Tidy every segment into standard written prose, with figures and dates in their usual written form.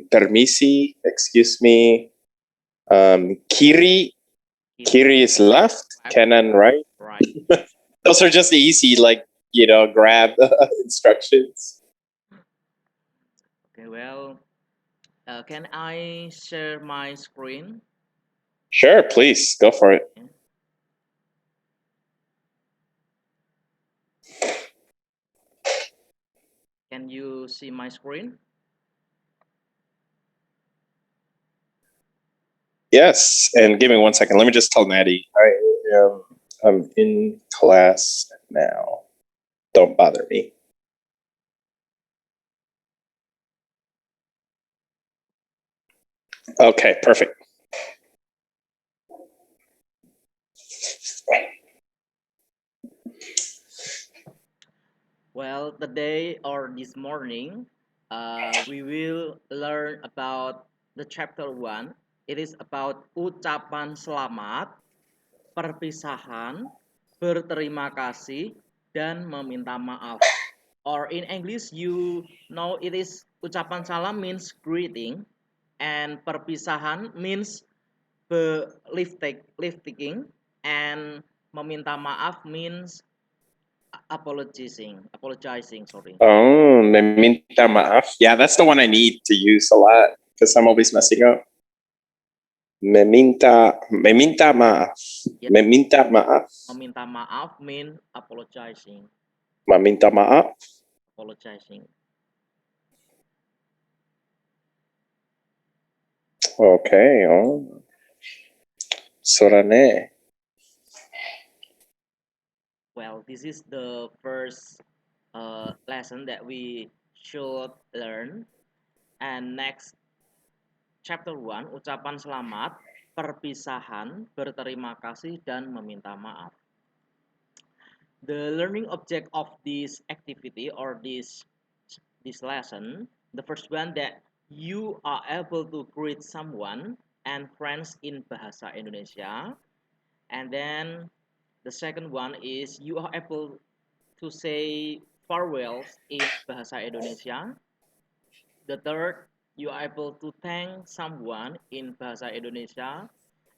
Permisi, excuse me. Kiri is left, kanan right. Right. Those are just easy, like, grab instructions. Okay, well, can I share my screen? Sure, please, go for it. Okay. Can you see my screen? Yes, and give me 1 second. Let me just tell Maddie I'm in class now. Don't bother me. Okay, perfect. Well, today or this morning, we will learn about the chapter 1. It is about ucapan selamat, perpisahan, berterima kasih, dan meminta maaf. Or in English, you know it is ucapan salam means greeting, and perpisahan means leave taking, and meminta maaf means apologizing, sorry. Oh, meminta maaf. Yeah, that's the one I need to use a lot because I'm always messing up. Meminta maaf. Yeah. Meminta maaf. Meminta maaf mean apologizing. Meminta maaf. Apologizing. Okay. Oh. Sorane. Well, this is the first lesson that we should learn. And next, chapter 1, ucapan selamat, perpisahan, berterima kasih, dan meminta maaf. The learning object of this activity or this lesson, the first one that you are able to greet someone and friends in Bahasa Indonesia. And then the second one is you are able to say farewells in Bahasa Indonesia. The third, you are able to thank someone in Bahasa Indonesia.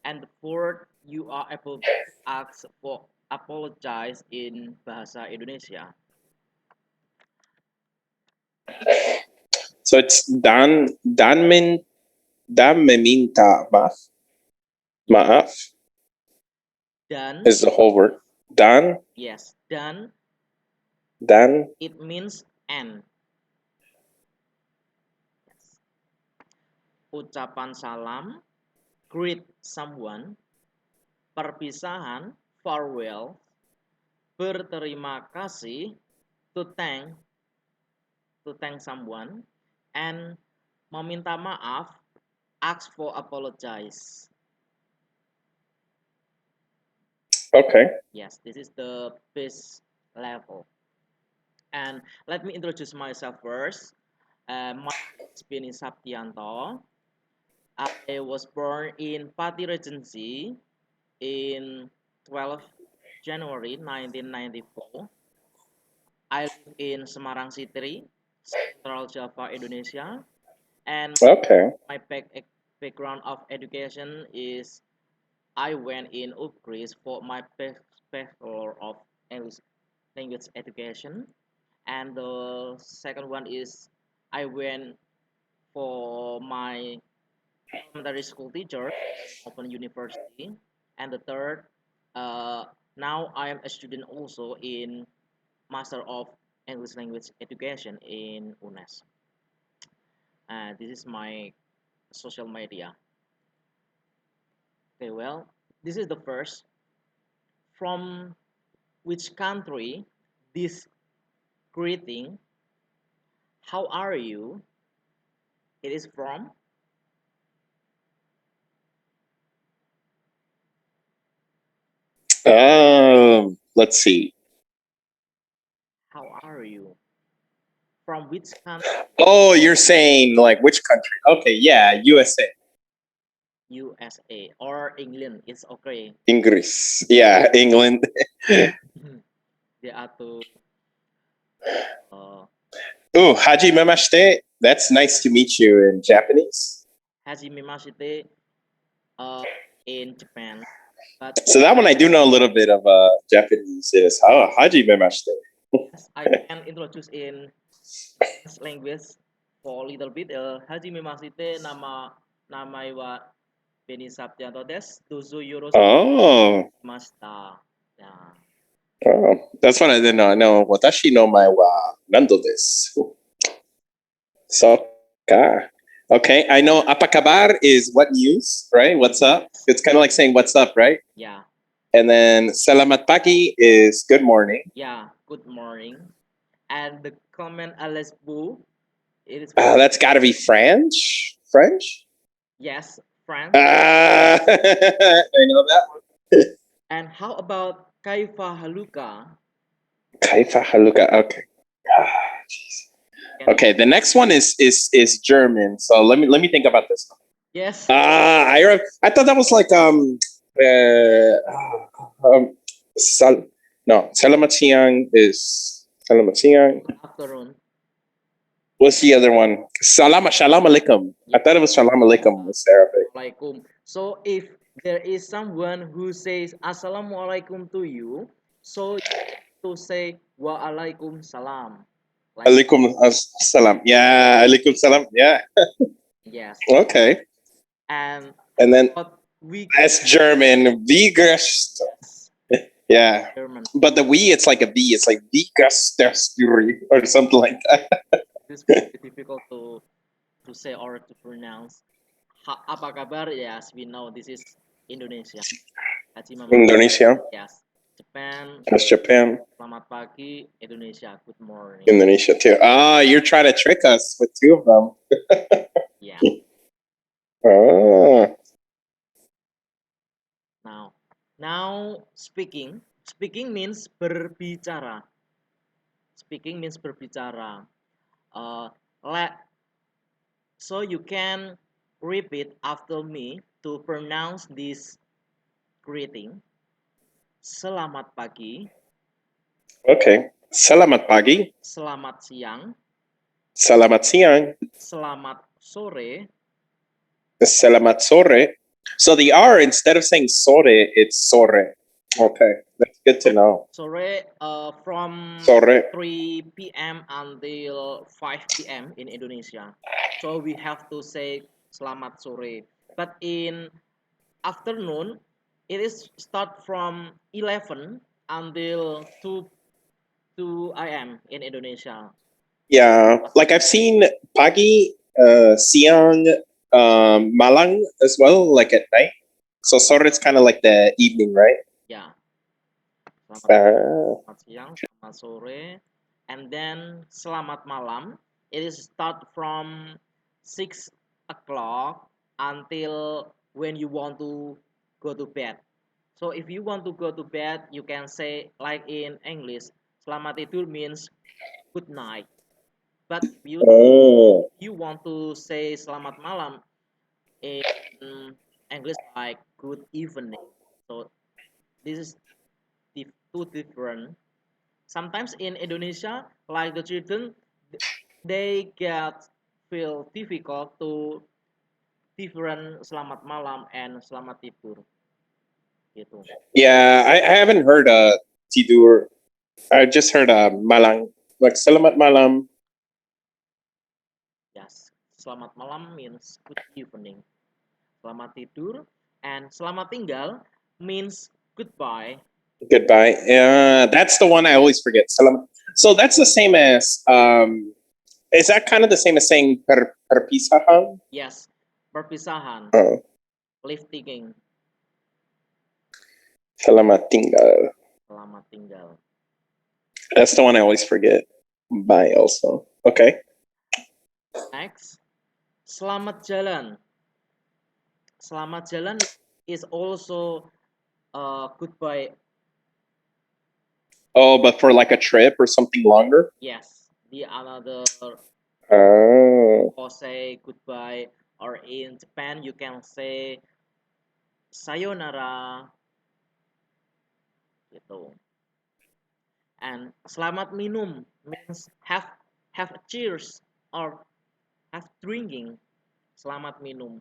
And the fourth, you are able to ask for apologize in Bahasa Indonesia. So it's dan meminta maaf. Maaf. Dan is the whole word. Dan. Yes, dan. It means and. Yes. Ucapan salam, greet someone. Perpisahan, farewell. Berterima kasih, to thank someone. And meminta maaf, ask for apologize. Okay. Yes, this is the base level. And let me introduce myself first. My name is Beni Saptianto. I was born in Pati Regency in 12 January 1994. I live in Semarang City, Central Java, Indonesia. And Okay. my background of education is I went in Greece for my Bachelor of English Language Education. And the second one is I went for my elementary school teacher, Open University. And the third, now I am a student also in Master of English Language Education in UNES. This is my social media. Okay, well, this is the first. From which country this greeting, how are you, it is from? Let's see. How are you? From which country? Oh, you're saying like which country? Okay, yeah, USA. USA or England, it's okay. Inggris. Yeah, England. They are two. Haji memashite. That's nice to meet you in Japanese. Hajimemashite in Japan. But So that one I do know a little bit of Japanese. Is hajimemashite. yes, I can introduce in language for a little bit. Hajimemashite nama wa Beni Sabjanto des Dozo Yoros Oh, Masta. Yeah. oh, that's what I didn't know. I know watashi no mae wa nando desu. So, okay. I know apa kabar is what news, right? What's up? It's kind of like saying what's up, right? Yeah. And then selamat pagi is good morning. Yeah. Good morning. And the comment Ales Bu, it is That's got to be French. French? yes, France. I know that one. And how about Kaifa Haluka? Kaifa haluka. Okay. Ah, jeez. Okay, the next one is German. So let me think about this one. Yes. I thought that was like sal no selamat siang is selamat siang. Afternoon. What's the other one? Shalom alaikum. I thought it was shalom alaikum was Arabic. Alaikum. So if there is someone who says Assalamualaikum to you, so you have to say Wa alaikum salam. Like, Alaikum salam. Yeah, alaikum salam. Yeah. yes. Okay. And And then but we that's German. Wie gerst. Yeah. German. But the we, it's like a V. It's like wie gerst or something like that. It's very difficult to say or to pronounce. Apa kabar? Yes, we know this is Indonesia. Indonesia. Yes. Japan. That's Japan. Selamat pagi, Indonesia. Good morning. Indonesia too. You're trying to trick us with two of them. Yeah. Oh. Now speaking. Speaking means berbicara. Speaking means berbicara. So you can repeat after me to pronounce this greeting. Selamat pagi. Okay. Selamat pagi. Selamat siang. Selamat siang. Selamat sore. Selamat sore. So the R, instead of saying sore, it's sore. Okay, that's good to know. Sore from Sore. 3 p.m. until 5 p.m. in Indonesia. So we have to say selamat sore. But in afternoon, it is start from 11 until 2 a.m. in Indonesia. Yeah, like I've seen pagi, siang, malang as well, like at night. So sore is kind of like the evening, right? Yeah. Selamat siang, selamat sore, and then selamat malam. It is start from 6 o'clock until when you want to go to bed. So if you want to go to bed, you can say like in English, selamat tidur means good night. But if you want to say selamat malam in English like good evening. So this is two different. Sometimes in Indonesia, like the children, they get feel difficult to different selamat malam and selamat tidur. Gitu. Yeah, I haven't heard tidur. I just heard malang, like selamat malam. Yes, selamat malam means good evening. Selamat tidur and selamat tinggal means goodbye. Goodbye. That's the one I always forget. Salam. So that's the same as is that kind of the same as saying perpisahan? Yes, perpisahan. Oh. Leave taking. Selamat tinggal. Selamat tinggal. That's the one I always forget. Bye also. Okay. Next, selamat jalan. Selamat jalan is also goodbye. Oh, but for like a trip or something longer? Yes, the another Oh. or say goodbye, or in Japan you can say sayonara gitu. And selamat minum means have a cheers or have drinking. Selamat minum.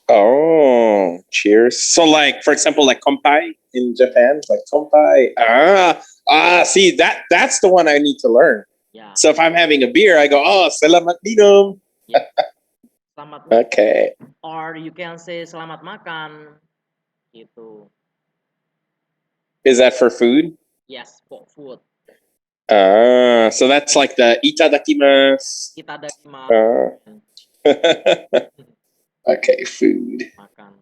Oh, cheers. So like, for example, like kompai in Japan, like kompai. See, that's the one I need to learn. Ya, So if I'm having a beer, I go, oh, selamat minum. ya. Selamat minum. Okay. Or you can say selamat makan. Gitu. Is that for food? Yes, for food. So that's like the itadakimasu. Itadakimasu. Okay, food. Makan.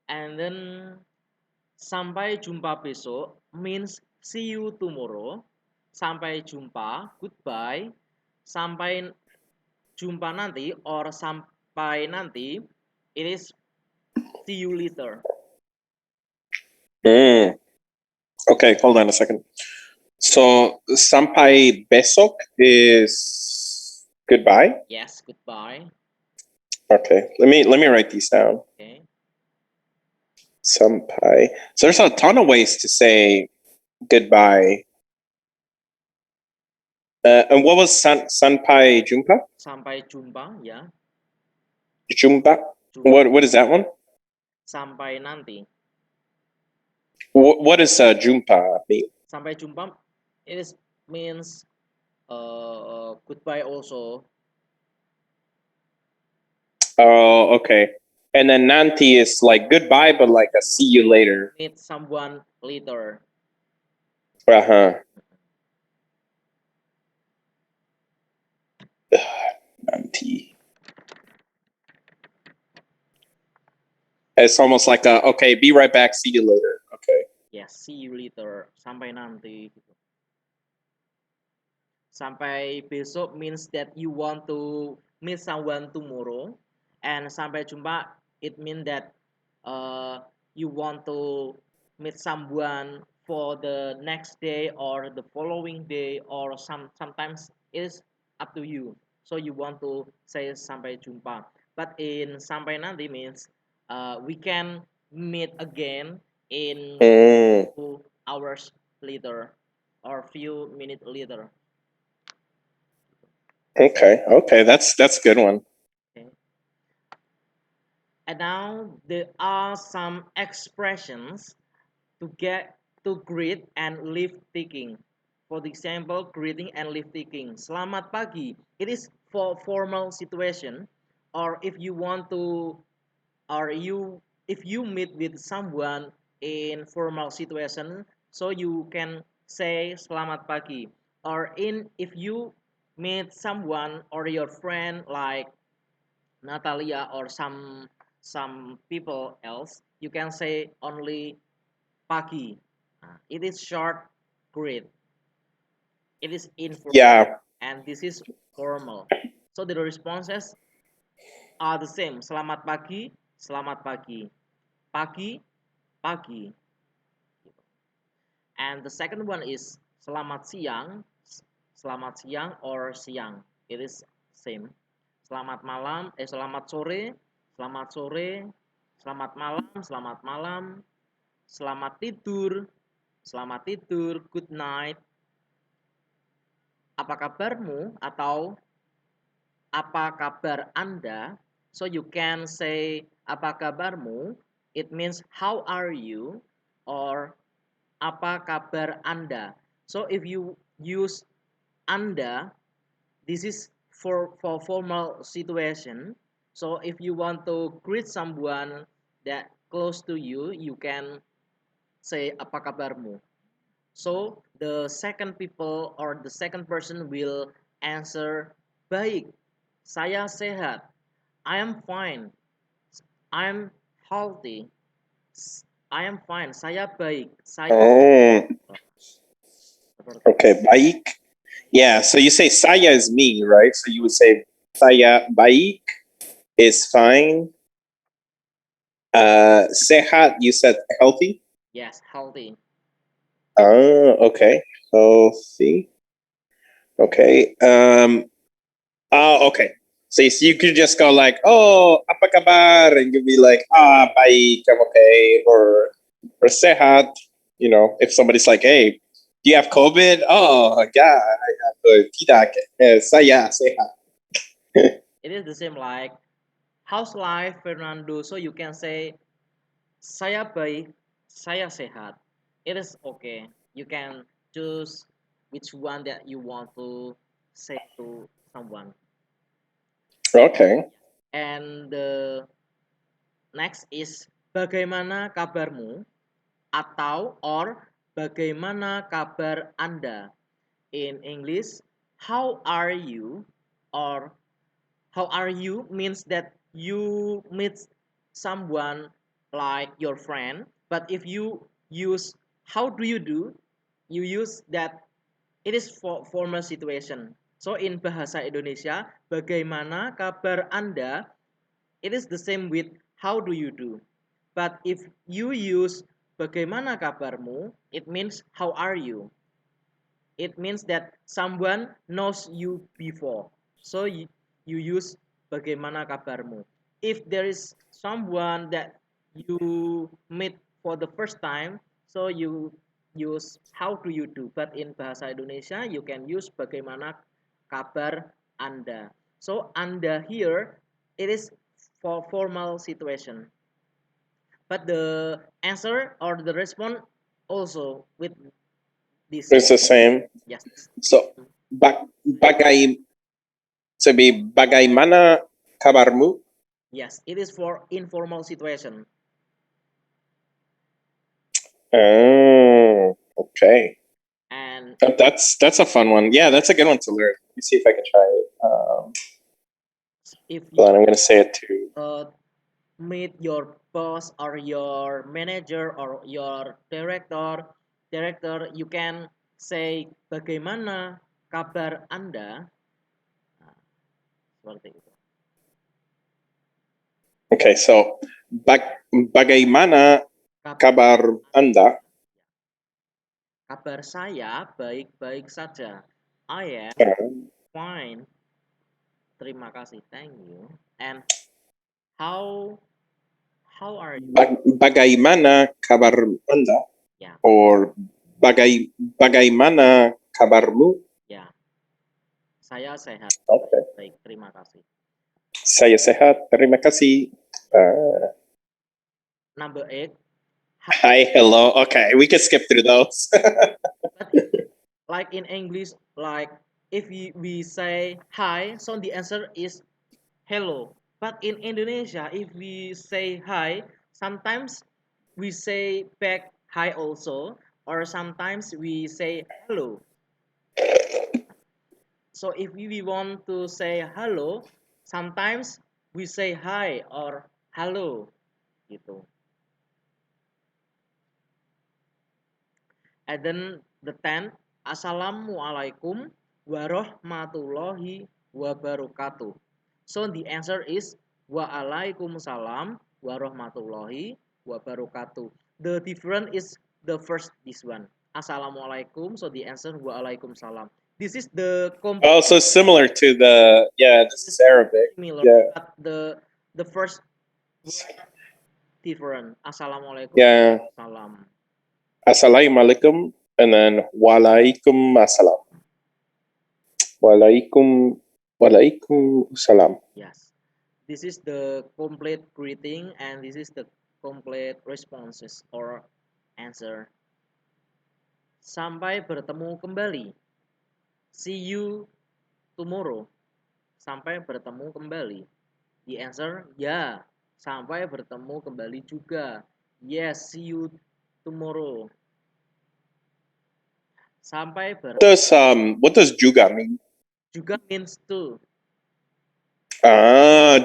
And then sampai jumpa besok means see you tomorrow. Sampai jumpa, goodbye. Sampai jumpa nanti or sampai nanti, it is see you later. Okay, hold on a second. So sampai besok is goodbye. Yes, goodbye. Okay, let me write these down. Okay. Sampai. So there's a ton of ways to say goodbye. And what was sanpai jumpa? Sampai jumpa, ya. Jumpa. What is that one? Sampai nanti. What does jumpa mean? Sampai jumpa, it is means goodbye also. Oh, okay. And then nanti is like goodbye, but like a see you later. Meet someone later. Nanti. It's almost like okay, be right back, see you later. Okay. Yes, see you later. Sampai nanti. Sampai besok means that you want to meet someone tomorrow, and sampai jumpa it means that you want to meet someone for the next day or the following day, or sometimes it's up to you. So you want to say sampai jumpa. But in sampai nanti means we can meet again in 2 hours later or few minutes later. Okay, that's a good one. Okay. And now there are some expressions to greet and leave taking. For example, greeting and leave taking. Selamat pagi. It is for formal situation, or if you want to, or you if you meet with someone in formal situation, so you can say selamat pagi. Or if you meet someone or your friend like Natalia or some people else, you can say only pagi. It is short greet. It is informal. Yeah. And this is formal. So the responses are the same. Selamat pagi, selamat pagi. Pagi, pagi. And the second one is selamat siang or siang. It is same. Selamat malam, selamat sore, selamat sore, selamat malam, selamat malam, selamat tidur, good night. Apa kabarmu atau apa kabar Anda? So you can say apa kabarmu, it means how are you, or apa kabar Anda. So if you use Anda, this is for formal situation. So if you want to greet someone that close to you, you can say apa kabarmu. So the second people or the second person will answer baik, saya sehat, I am fine, I am healthy, I am fine, saya baik, saya. Okay, baik. Yeah, so you say saya is me, right? So you would say saya baik is fine. Sehat, you said healthy? Yes, healthy. Okay. Healthy. Okay. Okay. So you could just go like, oh, apa kabar? And you'd be like, baik, I'm okay. Or sehat. You know, if somebody's like, hey, Do you have COVID? Oh, yeah, I have tidak. Saya sehat. It is the same like how's life, Fernando? So you can say saya baik, saya sehat. It is okay. You can choose which one that you want to say to someone. Okay. And the next is bagaimana kabarmu atau or bagaimana kabar Anda. In English, how are you or how are you means that you meet someone like your friend, but if you use how do you use that it is for formal situation. So in bahasa Indonesia, bagaimana kabar Anda, it is the same with how do you do. But if you use bagaimana kabarmu, it means how are you. It means that someone knows you before. So you use bagaimana kabarmu. If there is someone that you meet for the first time, so you use how do you do. But in bahasa Indonesia, you can use bagaimana kabar Anda. So Anda here, it is for formal situation. But the answer or the response also with this. It's the same. Yes. So, to be bagaimana kabarmu? Yes, it is for informal situation. Oh, okay. And That's a fun one. Yeah, that's a good one to learn. Let me see if I can try it. if Hold on, I'm you going to say it too. meet your boss or your manager or your director, you can say bagaimana kabar Anda. Nah, seperti itu. Okay, so bagaimana kabar Anda? Kabar saya baik-baik saja. I am fine. Terima kasih. Thank you. And how are you? Bagaimana kabar Anda? Yeah, Or bagaimana kabarmu? yeah. Saya sehat. Okay. Baik, terima kasih. Saya sehat, terima kasih. Number 8. Hi, hello. Okay, we can skip through those. But like in English, like if we say hi, so the answer is hello. But in Indonesia, if we say hi, sometimes we say back hi also, or sometimes we say hello. So if we want to say hello, sometimes we say hi or hello gitu. And then the 10, Assalamualaikum warahmatullahi wabarakatuh. So the answer is Waalaikumsalam warahmatullahi wabarakatuh. The difference is the first this one. Assalamualaikum. So the answer Waalaikumsalam. This is the Oh, so similar to this is Arabic. similar, Yeah. but the first different. Assalamualaikum. Yeah. Salam. Assalamualaikum and then walaikum assalam. Walaikum salam. Yes. This is the complete greeting and this is the complete responses or answer. Sampai bertemu kembali. See you tomorrow. Sampai bertemu kembali. The answer, ya. Sampai bertemu kembali juga. Yes, see you tomorrow. Sampai What does juga mean? juga means too.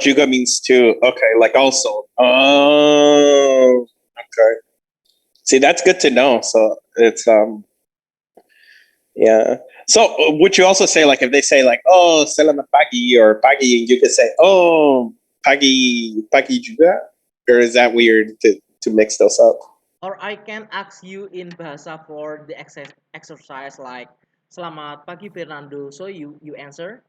Juga means too. Okay, like also. Oh, okay. See, that's good to know. So it's yeah. So would you also say like if they say like oh selamat pagi or pagi, you could say oh pagi juga, or is that weird to mix those up? Or I can ask you in bahasa for the exercise like selamat pagi Fernando. So you answer.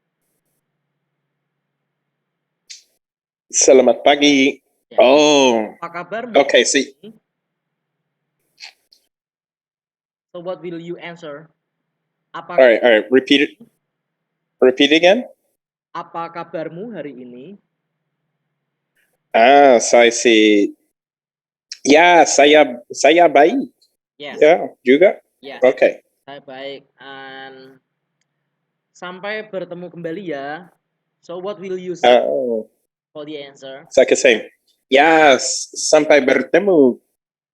Selamat pagi. Ya. Oh. Apa kabar? Okay. See. So what will you answer? All right. Repeat it. Repeat again. Apa kabarmu hari ini? So I say, ya, saya baik. Yes. Ya, juga. Yes. Okay. Saya baik. And sampai bertemu kembali ya. So what will you say for the answer? Saya same. Ya, sampai bertemu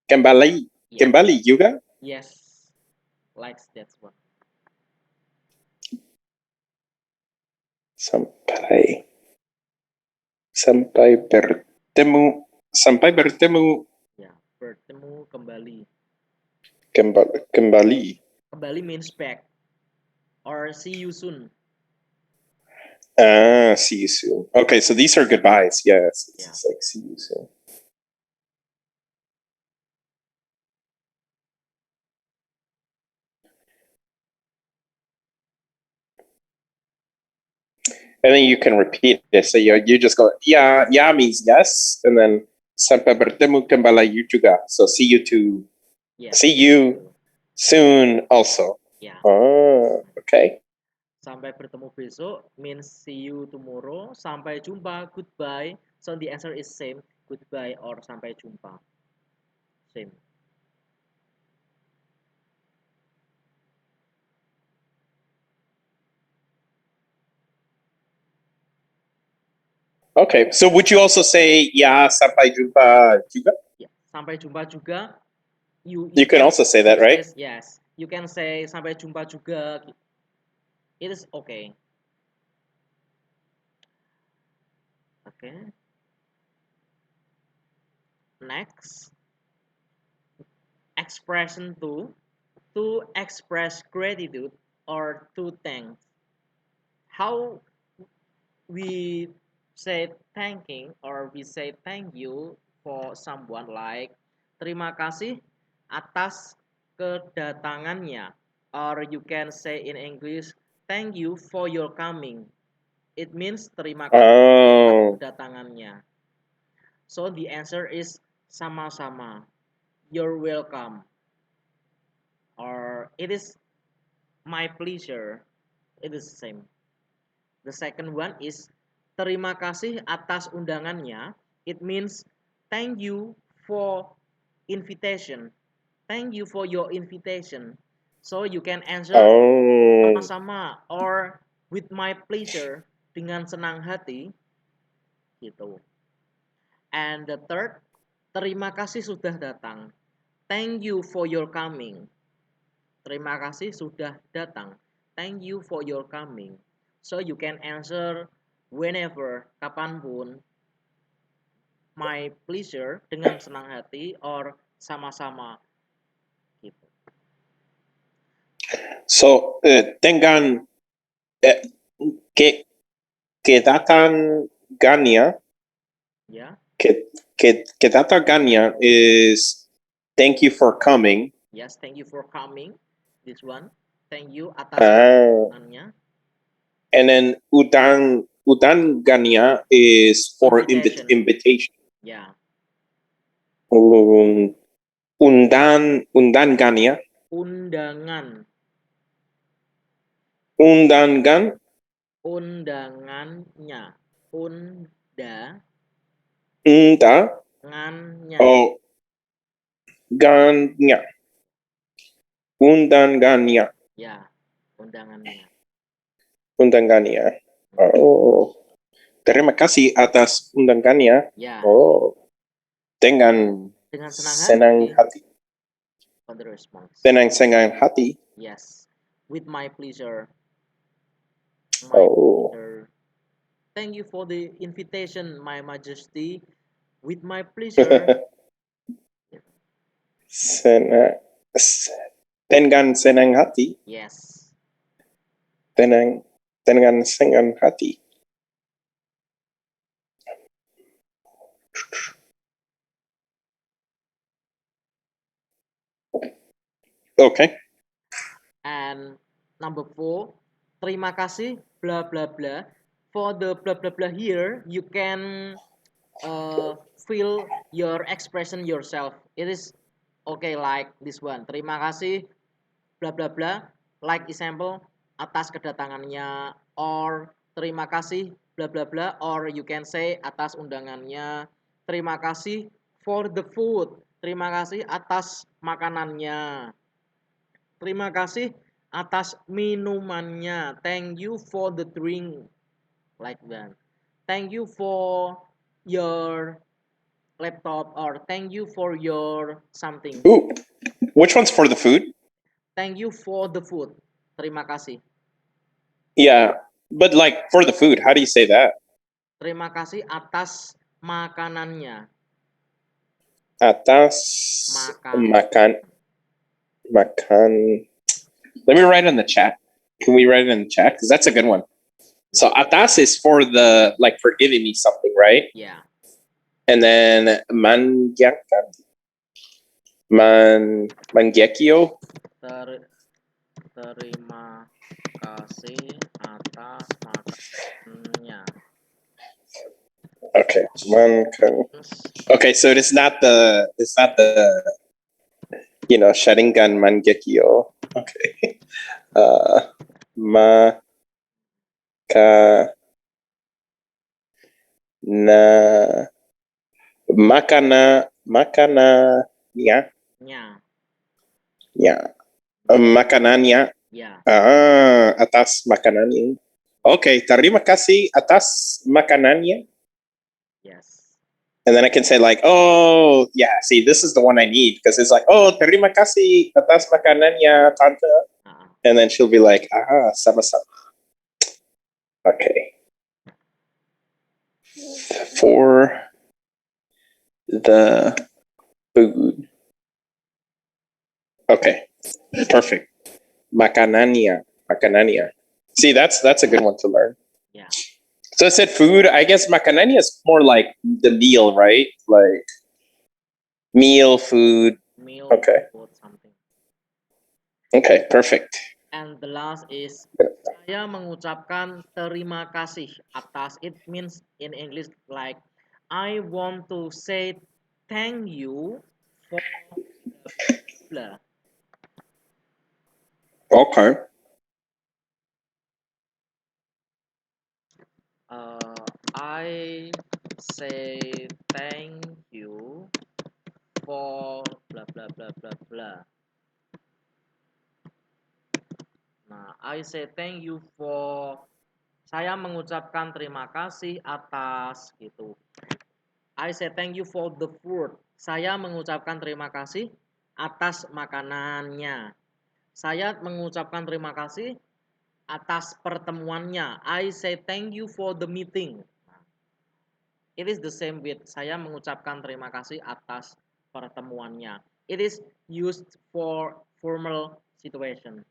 kembali. Yeah. Kembali juga. Yes. Like that one. Sampai bertemu. Sampai bertemu. Ya, bertemu kembali. Kembali. Kembali means back. Or see you soon. See you soon. Okay, so these are goodbyes. Yes, it's like see you soon. And then you can repeat it. So you just go, yeah means yes. And then sampai bertemu kembali juga. So see you to, see you soon also. Yeah. Oh, okay. Sampai bertemu besok means see you tomorrow. Sampai jumpa, goodbye. So the answer is same, goodbye or sampai jumpa. Same. Okay, so would you also say ya sampai jumpa juga? Yeah. Sampai jumpa juga. You can also say that, right? Yes. You can say sampai jumpa juga. It is okay. Okay. Next. Expression to express gratitude or to thank. How we say thanking or we say thank you for someone, like terima kasih atas kedatangannya, or you can say in English thank you for your coming. It means terima kasih atas kedatangannya. So the answer is sama-sama, you're welcome, or it is my pleasure. It is the same. The second one is terima kasih atas undangannya. It means thank you for invitation. Thank you for your invitation. So you can answer sama-sama or with my pleasure, dengan senang hati gitu. And the third, terima kasih sudah datang. Thank you for your coming. Terima kasih sudah datang. Thank you for your coming. So you can answer whenever, kapanpun, my pleasure, dengan senang hati, or sama-sama gitu. So dengan kedatangannya. Yeah. Kedatangannya is thank you for coming. Yes, thank you for coming. This one, thank you atas kedatangannya. And then undangannya is for invitation. Yeah. Undangannya. Undangan. Undangannya. Undangannya. Oh. Undangannya. Ya, undangannya. Undangannya. Oh. Terima kasih atas undangannya. Ya. Oh. Dengan senang hati. On the response. Dengan senang hati. Yes. With my pleasure. Pleasure. Thank you for the invitation, My Majesty. With my pleasure. Dengan senang hati. Yes. Dengan senang hati. Okay. And number 4, terima kasih, blah blah blah. For the blah blah blah here, you can feel your expression yourself. It is okay like this one. Terima kasih bla bla bla, like example, atas kedatangannya, or terima kasih bla bla bla, or you can say atas undangannya, terima kasih for the food, terima kasih atas makanannya, terima kasih atas minumannya, thank you for the drink, like that, thank you for your laptop, or thank you for your something. Ooh, which one's for the food? Thank you for the food. Terima kasih. Yeah, but like for the food, how do you say that? Terima kasih atas makanannya. Atas makan. Let me write it in the chat. Can we write it in the chat? Because that's a good one. So atas is for the like for giving me something, right? Yeah. And then mangyekyo. Terima kasih atas makanannya. Okay. Okay, so it's not the Sharingan Mangekyo. Okay. Makanannya. Ya. Makanannya. Yeah. Atas makanannya. Okay, terima kasih atas makanannya. Yes. And then I can say like, oh, yeah, see, this is the one I need. Because it's like, oh, terima kasih atas makanannya, tante. And then she'll be like, sama-sama. Okay. For the food. Okay. Perfect. Makanannya. See, that's a good one to learn. Yeah. So I said food. I guess makanannya is more like the meal, right? Like meal, food. Meal, okay. Food, something. Okay, perfect. And the last is saya mengucapkan terima kasih atas. It means in English like I want to say thank you for blah. Okay. I say thank you for blah blah blah blah blah. Nah, I say thank you for, saya mengucapkan terima kasih atas gitu. I say thank you for the food. Saya mengucapkan terima kasih atas makanannya. Saya mengucapkan terima kasih atas pertemuannya. I say thank you for the meeting. It is the same with saya mengucapkan terima kasih atas pertemuannya. It is used for formal situation.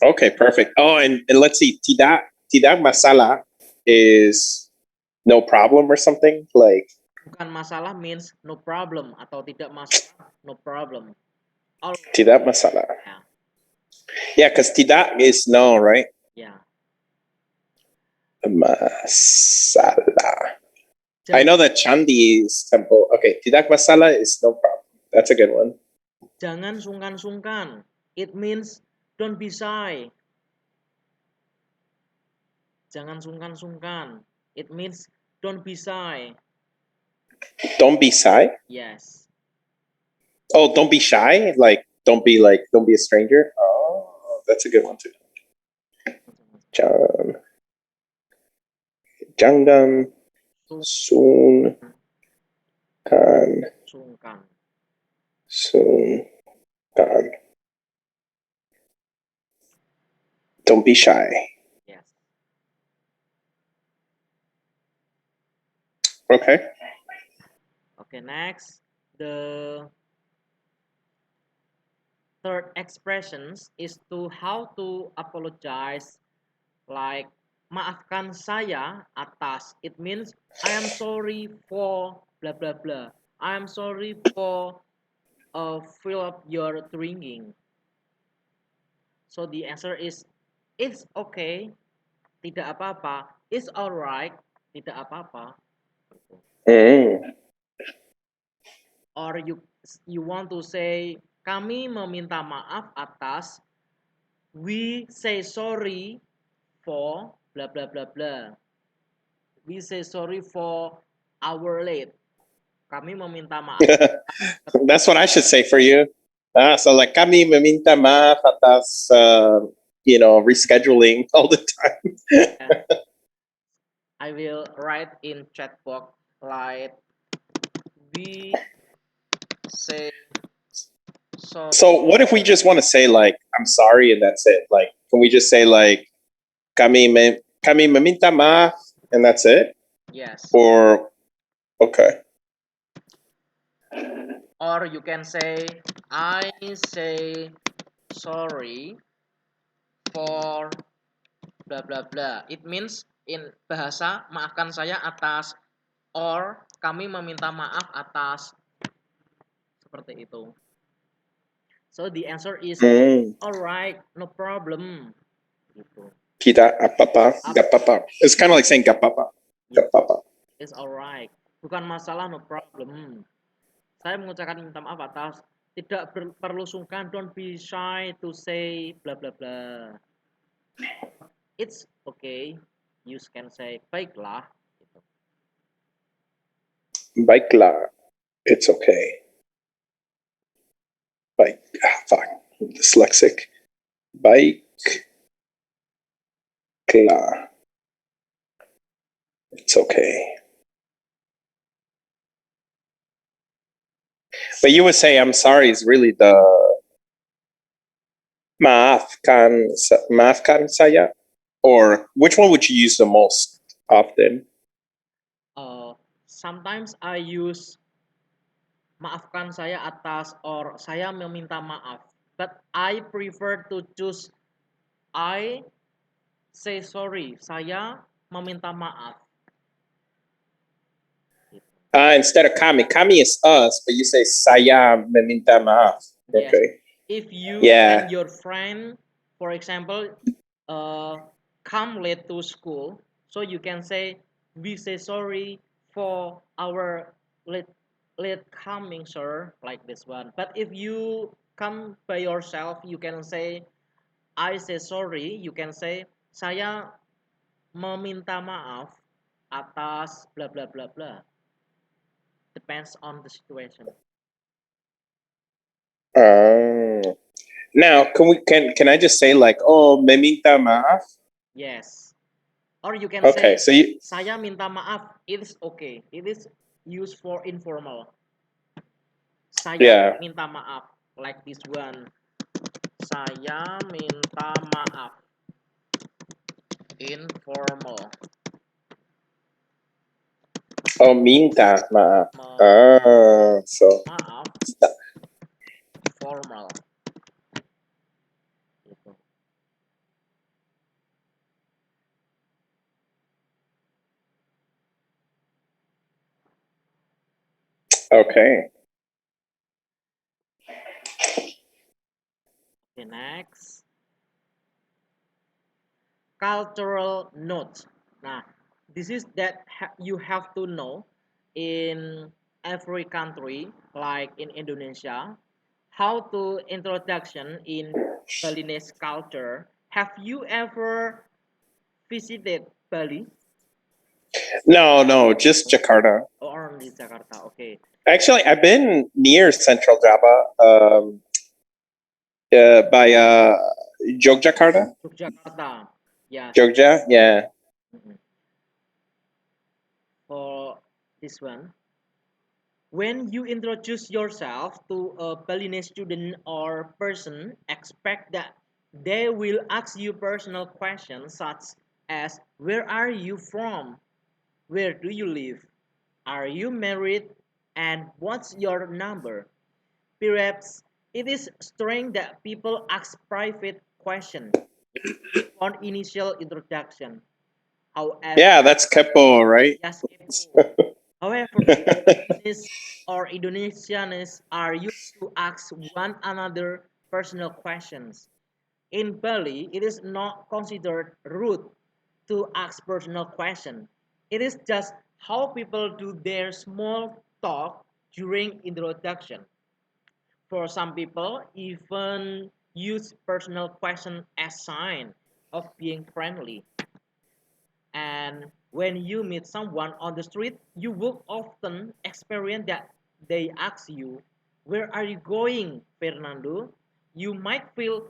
Okay, perfect. Oh, and let's see, tidak masalah is no problem or something like. Bukan masalah means no problem, atau tidak masalah no problem. Tidak masalah. Yeah, because tidak is no, right? Yeah. Masalah. I know that Chandi is temple. Okay, tidak masalah is no problem. That's a good one. Jangan sungkan-sungkan. It means don't be shy. Jangan sungkan-sungkan. It means don't be shy. Don't be shy? Yes. Oh, don't be shy? Like, don't be a stranger? Oh, that's a good one too. Jangan sungkan. Don't be shy. Yes. Okay. Okay, next. The third expressions is to how to apologize, like maafkan saya atas. It means I am sorry for blah blah blah. I am sorry for fill up your drinking. So the answer is it's okay, tidak apa-apa. It's alright, tidak apa-apa. Mm. Or you you want to say kami meminta maaf atas, we say sorry for blah blah blah blah. We say sorry for our late. Kami meminta maaf. That's what I should say for you. So like kami meminta maaf atas rescheduling all the time. I will write in chat box like we say sorry. So what if we just want to say like I'm sorry and that's it? Like can we just say like kami meminta maaf and that's it? Yes. Or okay. Or you can say I say sorry for blah blah blah. It means in bahasa maafkan saya atas, or kami meminta maaf atas, seperti itu. So the answer is alright, no problem. Gitu. Kita apa-apa, gapapa. It's kind of like saying gapapa. Gapapa. It's alright. Bukan masalah, no problem. Saya mengucapkan minta maaf atas, tidak perlu sungkan, don't be shy to say blah blah blah. It's okay. You can say baiklah. Gitu. Baiklah. It's okay. Baik. Fuck. Dyslexic. Baiklah. It's okay. But you would say I'm sorry is really the maafkan saya? Or which one would you use the most often? Sometimes I use maafkan saya atas or saya meminta maaf. But I prefer to choose I say sorry. Saya meminta maaf. Instead of kami. Kami is us, but you say saya meminta maaf. Yes. Okay. If you and your friend, for example, come late to school, so you can say we say sorry for our late coming, sir, like this one. But if you come by yourself, you can say I say sorry. You can say saya meminta maaf atas blah blah blah blah. Depends on the situation. Now, can I just say like, oh, meminta maaf? Yes. Or you can Okay, say, so you, saya minta maaf. It is okay. It is used for informal. Saya minta maaf. Like this one. Saya minta maaf. Informal. oh, minta maaf. So Maaf. Formal. Gitu. okay. Okay, next. Cultural note. Nah, this is that you have to know in every country, like in Indonesia, how to introduction in Balinese culture. Have you ever visited Bali No, just Jakarta. or di Jakarta? Okay. Actually, I've been near Central Java, by Yogyakarta. Yogyakarta. Yeah. Jogja, yeah. For this one, when you introduce yourself to a Balinese student or person, expect that they will ask you personal questions such as where are you from? Where do you live? Are you married? And what's your number? Perhaps it is strange that people ask private questions on initial introduction. However, Yeah, that's kepo, right? yes, however, Balinese or Indonesians are used to ask one another personal questions. In Bali, it is not considered rude to ask personal questions. It is just how people do their small talk during introduction. For some people, even use personal question as sign of being friendly. And when you meet someone on the street, you will often experience that they ask you, "Where are you going, Fernando?" You might feel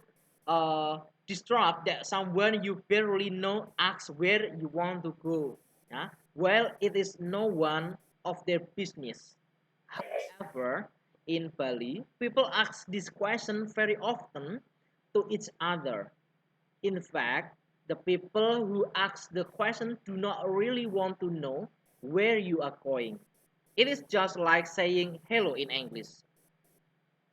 disturbed that someone you barely know asks where you want to go. Yeah? Well, it is no one of their business. However, in Bali, people ask this question very often to each other. In fact, the people who ask the question do not really want to know where you are going. It is just like saying hello in English.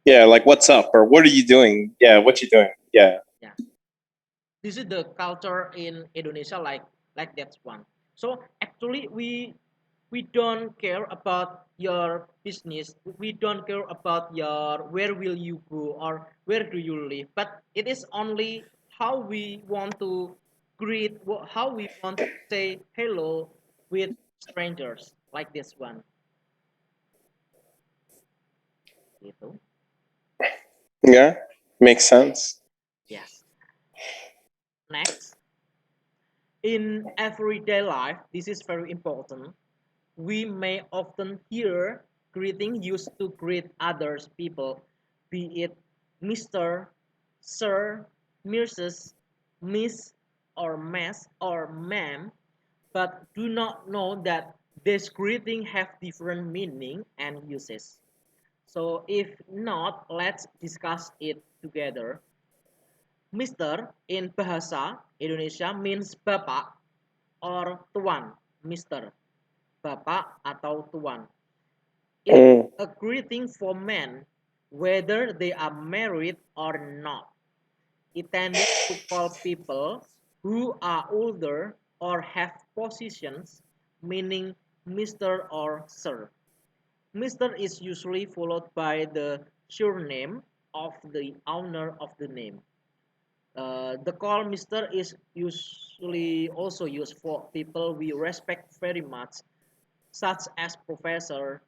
Yeah, like what's up or what are you doing? Yeah, what you doing? Yeah. Yeah. This is the culture in Indonesia like that one. So actually we don't care about your business. We don't care about your where will you go or where do you live. But it is only how we want to greet, how we want to say hello with strangers like this one. Gitu. Yeah. Makes sense. Yes. Next, in everyday life, this is very important. We may often hear greeting used to greet others people, be it Mr., Sir, Mrs., Miss, or Miss, or Ma'am, but do not know that this greeting have different meaning and uses. So if not, let's discuss it together. Mr. in Bahasa Indonesia means Bapak or Tuan, Mr. Bapak atau Tuan. It is Mm. a greeting for men, whether they are married or not. It tended to call people who are older or have positions, meaning Mr. or Sir. Mr. is usually followed by the surname of the owner of the name. The call Mr. is usually also used for people we respect very much, such as Professor,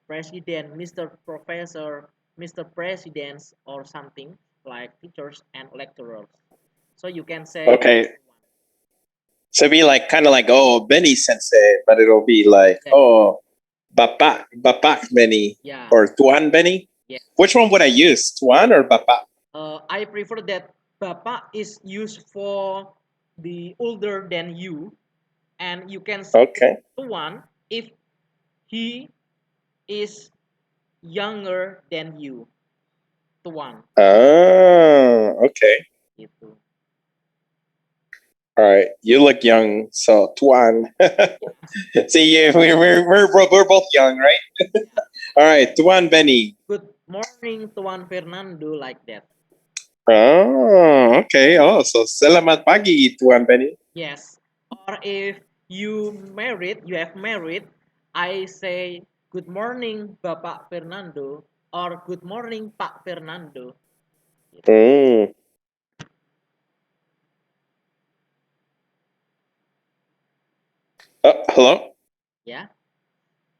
President, Mr. Professor, Mr. President, or something like teachers and lecturers. So you can say, Okay. So it'd be like kind of like oh Benny Sensei, but it'll be like yeah, oh Bapak Benny yeah, or Tuan Benny. yeah. Which one would I use? Tuan or Bapak? I prefer that Bapak is used for the older than you, and you can say Okay. Tuan if he is younger than you. Tuan. Oh, okay. Gitu. All right. You look young, so Tuan. See, yeah, we're both young, right? Yeah. All right, Tuan Benny. Good morning, Tuan Fernando, like that. Oh, okay. Oh, so selamat pagi, Tuan Benny. Yes. Or if you have married, I say good morning, Bapak Fernando, or good morning, Pak Fernando. Mm. Oh, hello. Yeah.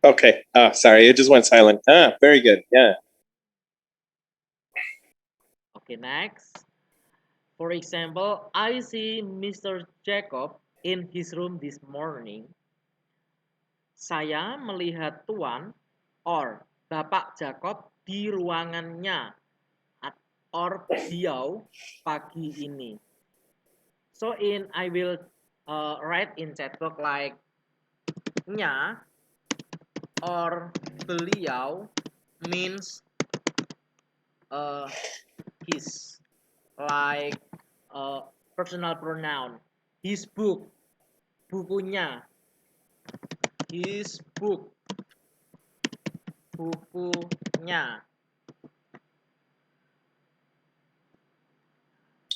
Okay. Sorry, it just went silent. Very good. Yeah. Okay, next. For example, I see Mr. Jacob in his room this morning. Saya melihat Tuan or Bapak Jacob di ruangannya or beliau pagi ini. So I will write in chat box like nya or beliau means uh, his, like personal pronoun. His book, bukunya. His book, bukunya.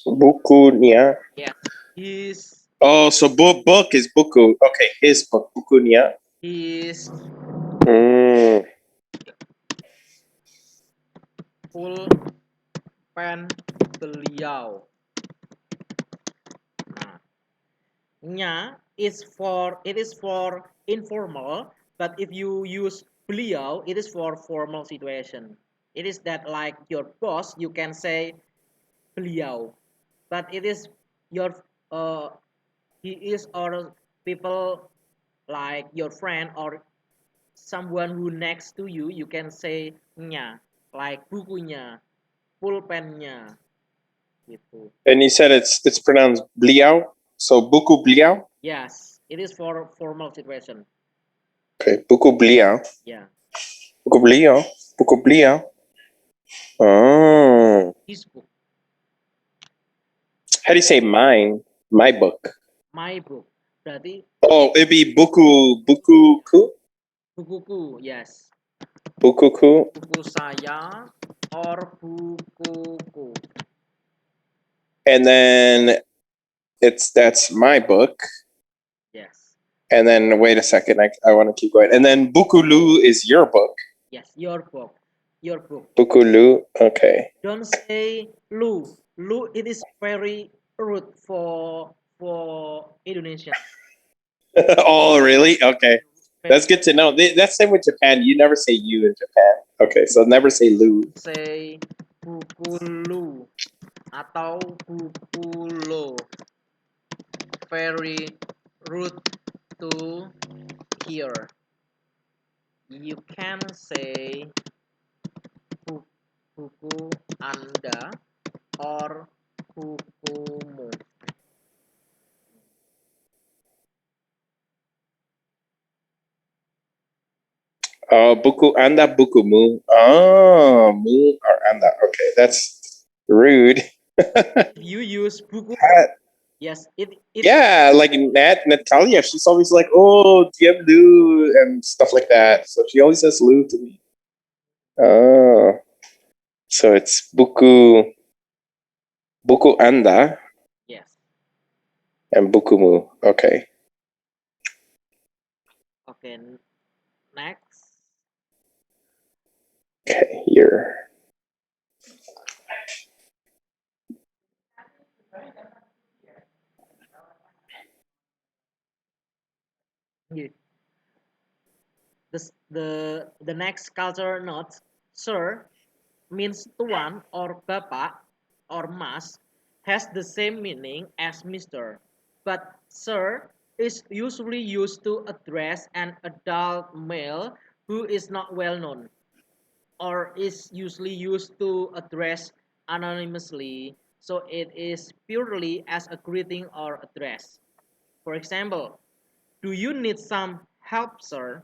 Buku niya. Yes. His Oh, so book is buku. Okay, his book, buku niya. his Mm. full pen beliau. Nah, nya it is for informal, but if you use beliau, it is for formal situation. It is that like your boss, you can say beliau, but it is your he is or people like your friend or someone who next to you, you can say nya, like bukunya, pulpennya, gitu. And you said it's pronounced bliao, so buku bliao. Yes, it is for formal situation. Okay, buku bliao. Yeah, Buku bliao. Buku bliao. Oh. his book, How do you say mine? My book. my book. Berarti Oh, it'd be bukuku. bukuku, yes. Bukuku. Buku saya or bukuku. And then that's my book. Yes. And then wait a second, I want to keep going. And then bukulu is your book. Yes, your book. Your book. Bukulu. Okay. Don't say lu. Lu it is very rude for Indonesian. Oh, really? Okay. That's good to know. That's same with Japan. You never say you in Japan. Okay, so never say lu. Say bukulu atau bukulo. Very rude to hear. You can say buku Anda or bukumu. Oh, buku anda bukumu. Oh, mu or anda. Okay, that's rude. If you use buku, yes, it Yeah, like Natalia, she's always like, "Oh, DM Lu" and stuff like that. So she always says Lu to me. Oh, so it's buku anda yes. and bukumu. Okay. Okay, next. Okay, here. Here. The next culture note, sir means tuan or bapak or mas has the same meaning as Mr. But sir is usually used to address an adult male who is not well known, or is usually used to address anonymously, so it is purely as a greeting or address. For example, do you need some help, sir?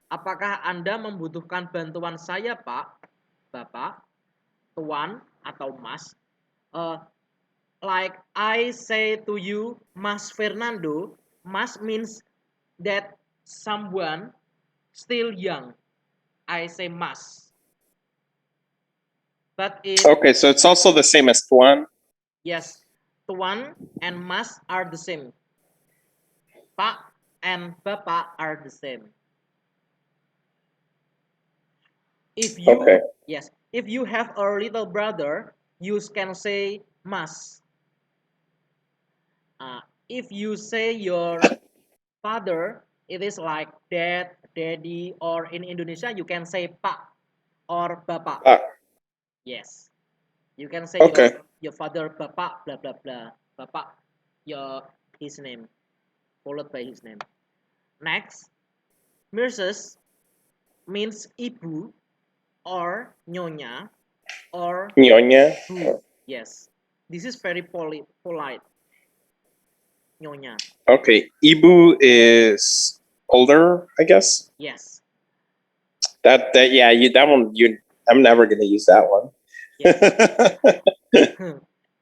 Apakah Anda membutuhkan bantuan saya, Pak, Bapak, Tuan, atau Mas? Like I say to you, Mas Fernando, Mas means that someone still young. I say Mas. But Okay, so it's also the same as tuan. yes, Tuan and Mas are the same. Pak and Bapak are the same. If you Okay. yes, if you have a little brother, you can say Mas. If you say your father, it is like dad, daddy, or in Indonesia you can say Pak or Bapak. Ah, Yes, you can say okay. your father Bapak blah blah blah. Bapak, your his name followed by his name. Next, Mrs. means ibu or nyonya or Nyonya. bu. Yes, this is very polite. Nyonya. Okay, Ibu is older, I guess. Yes. That yeah, that one I'm never gonna use that one. Yes.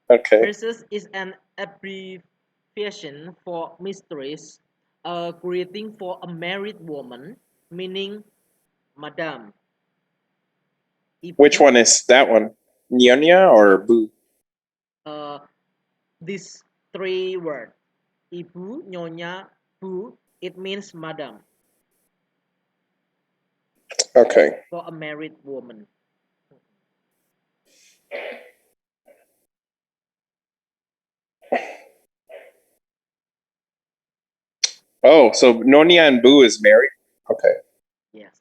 Okay. Mrs. is an abbreviation for mistress, a greeting for a married woman, meaning madam. Ibu, Which one is that one? Nyonya or Bu? These three words, ibu, nyonya, bu, it means madam. Okay. For a married woman. Oh, so Nonya and Bu is married. Okay. Yes.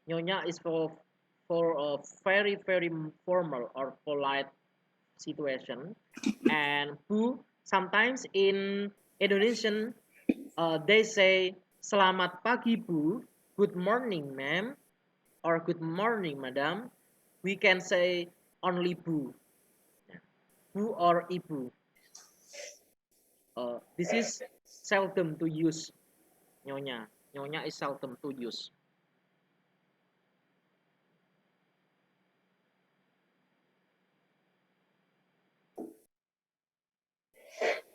Nyonya is for a very formal or polite situation, and Bu sometimes in Indonesian they say selamat pagi Bu, good morning ma'am, or good morning madam. We can say only Bu, Bu or Ibu. This is seldom to use nyonya. Nyonya is seldom to use.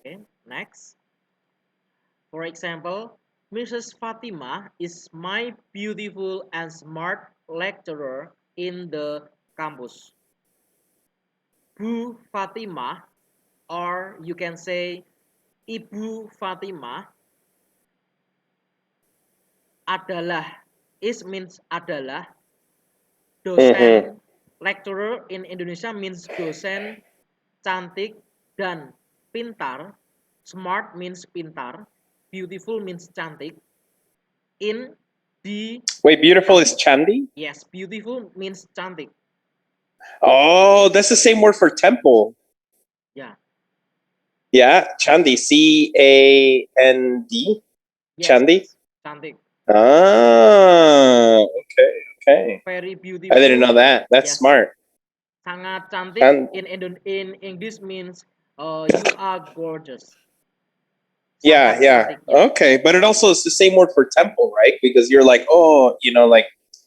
Okay, next. For example, Mrs. Fatima is my beautiful and smart lecturer in the campus. Bu Fatima, or you can say Ibu Fatima, adalah, is means adalah, dosen, lecturer in Indonesia means dosen, cantik, dan pintar. Smart means pintar, beautiful means cantik. In the Wait, beautiful is Chandi? Yes, beautiful means cantik. Oh, that's the same word for temple. Yeah. Yeah, Chandi. Cand. Yes, Chandi. cantik. Ah, okay. Very beautiful. I didn't know that. That's Yes. smart. Sangat cantik Chan- in English means you are gorgeous. Yeah, Sangat yeah. cantik. Yes. Okay, but it also is the same word for temple, right? Because you're like, oh,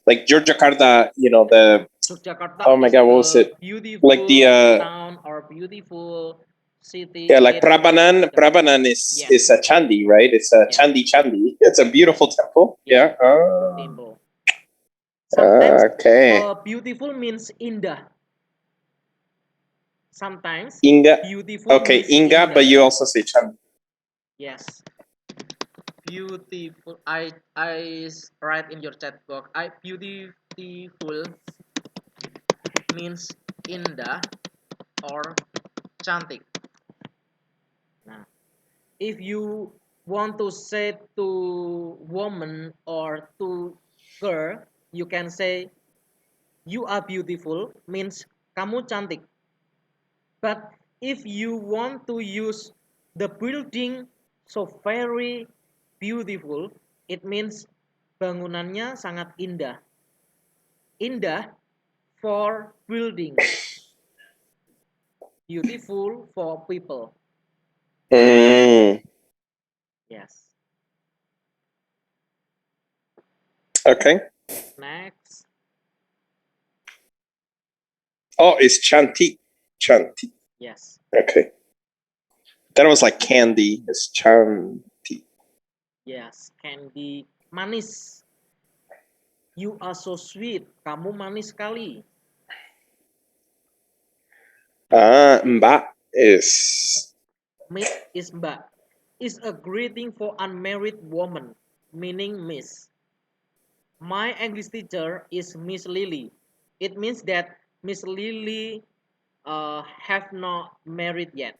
like Yogyakarta, the Yogyakarta oh my is God, what was a it? beautiful Like the town or beautiful city. yeah, like Prabanan is Yes. a chandi, right? It's a Yes. chandi. It's a beautiful temple. Yes. Yeah. Oh. Temple. Sometimes Okay. beautiful means indah. Sometimes Inga. beautiful Okay, means Inga, indah. but you also say chandi. Yes. Beautiful. I write in your chat box. Beautiful means indah or cantik. Nah, if you want to say to woman or to girl, you can say you are beautiful means kamu cantik. But if you want to use the building so very beautiful, it means bangunannya sangat indah. Indah for building, beautiful for people. Mm, Yes. okay. Next. Oh, it's chanti. Chanti. Yes. Okay. That was like candy. It's chanti. Yes. Candy. Manis. You are so sweet. Kamu manis sekali. Mbak is Miss is mbak. Is a greeting for unmarried woman, meaning miss. My English teacher is Miss Lily. It means that Miss Lily have not married yet.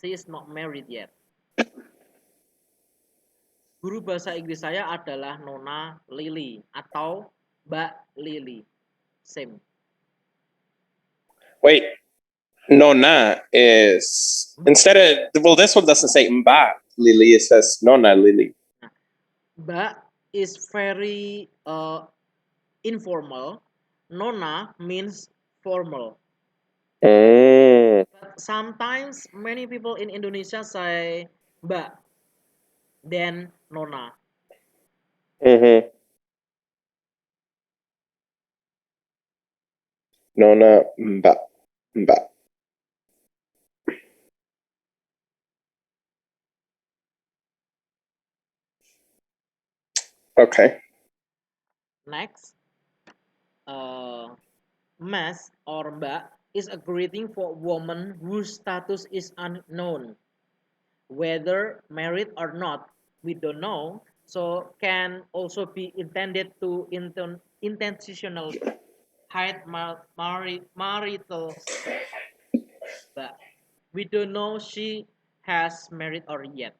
She is not married yet. Guru bahasa Inggris saya adalah Nona Lily atau Mbak Lily. Same. wait. Nona is instead of this one doesn't say Mbak Lily. It says Nona Lily. Nah, Mbak is very informal. Nona means formal. But sometimes many people in Indonesia say Mbak then Nona. Mm-hmm. Nona Mbak. Mbak. Okay. Next, Mas or Mbak is a greeting for a woman whose status is unknown. Whether married or not, we don't know. So can also be intended to intentional hide marital status. But we don't know she has married or yet.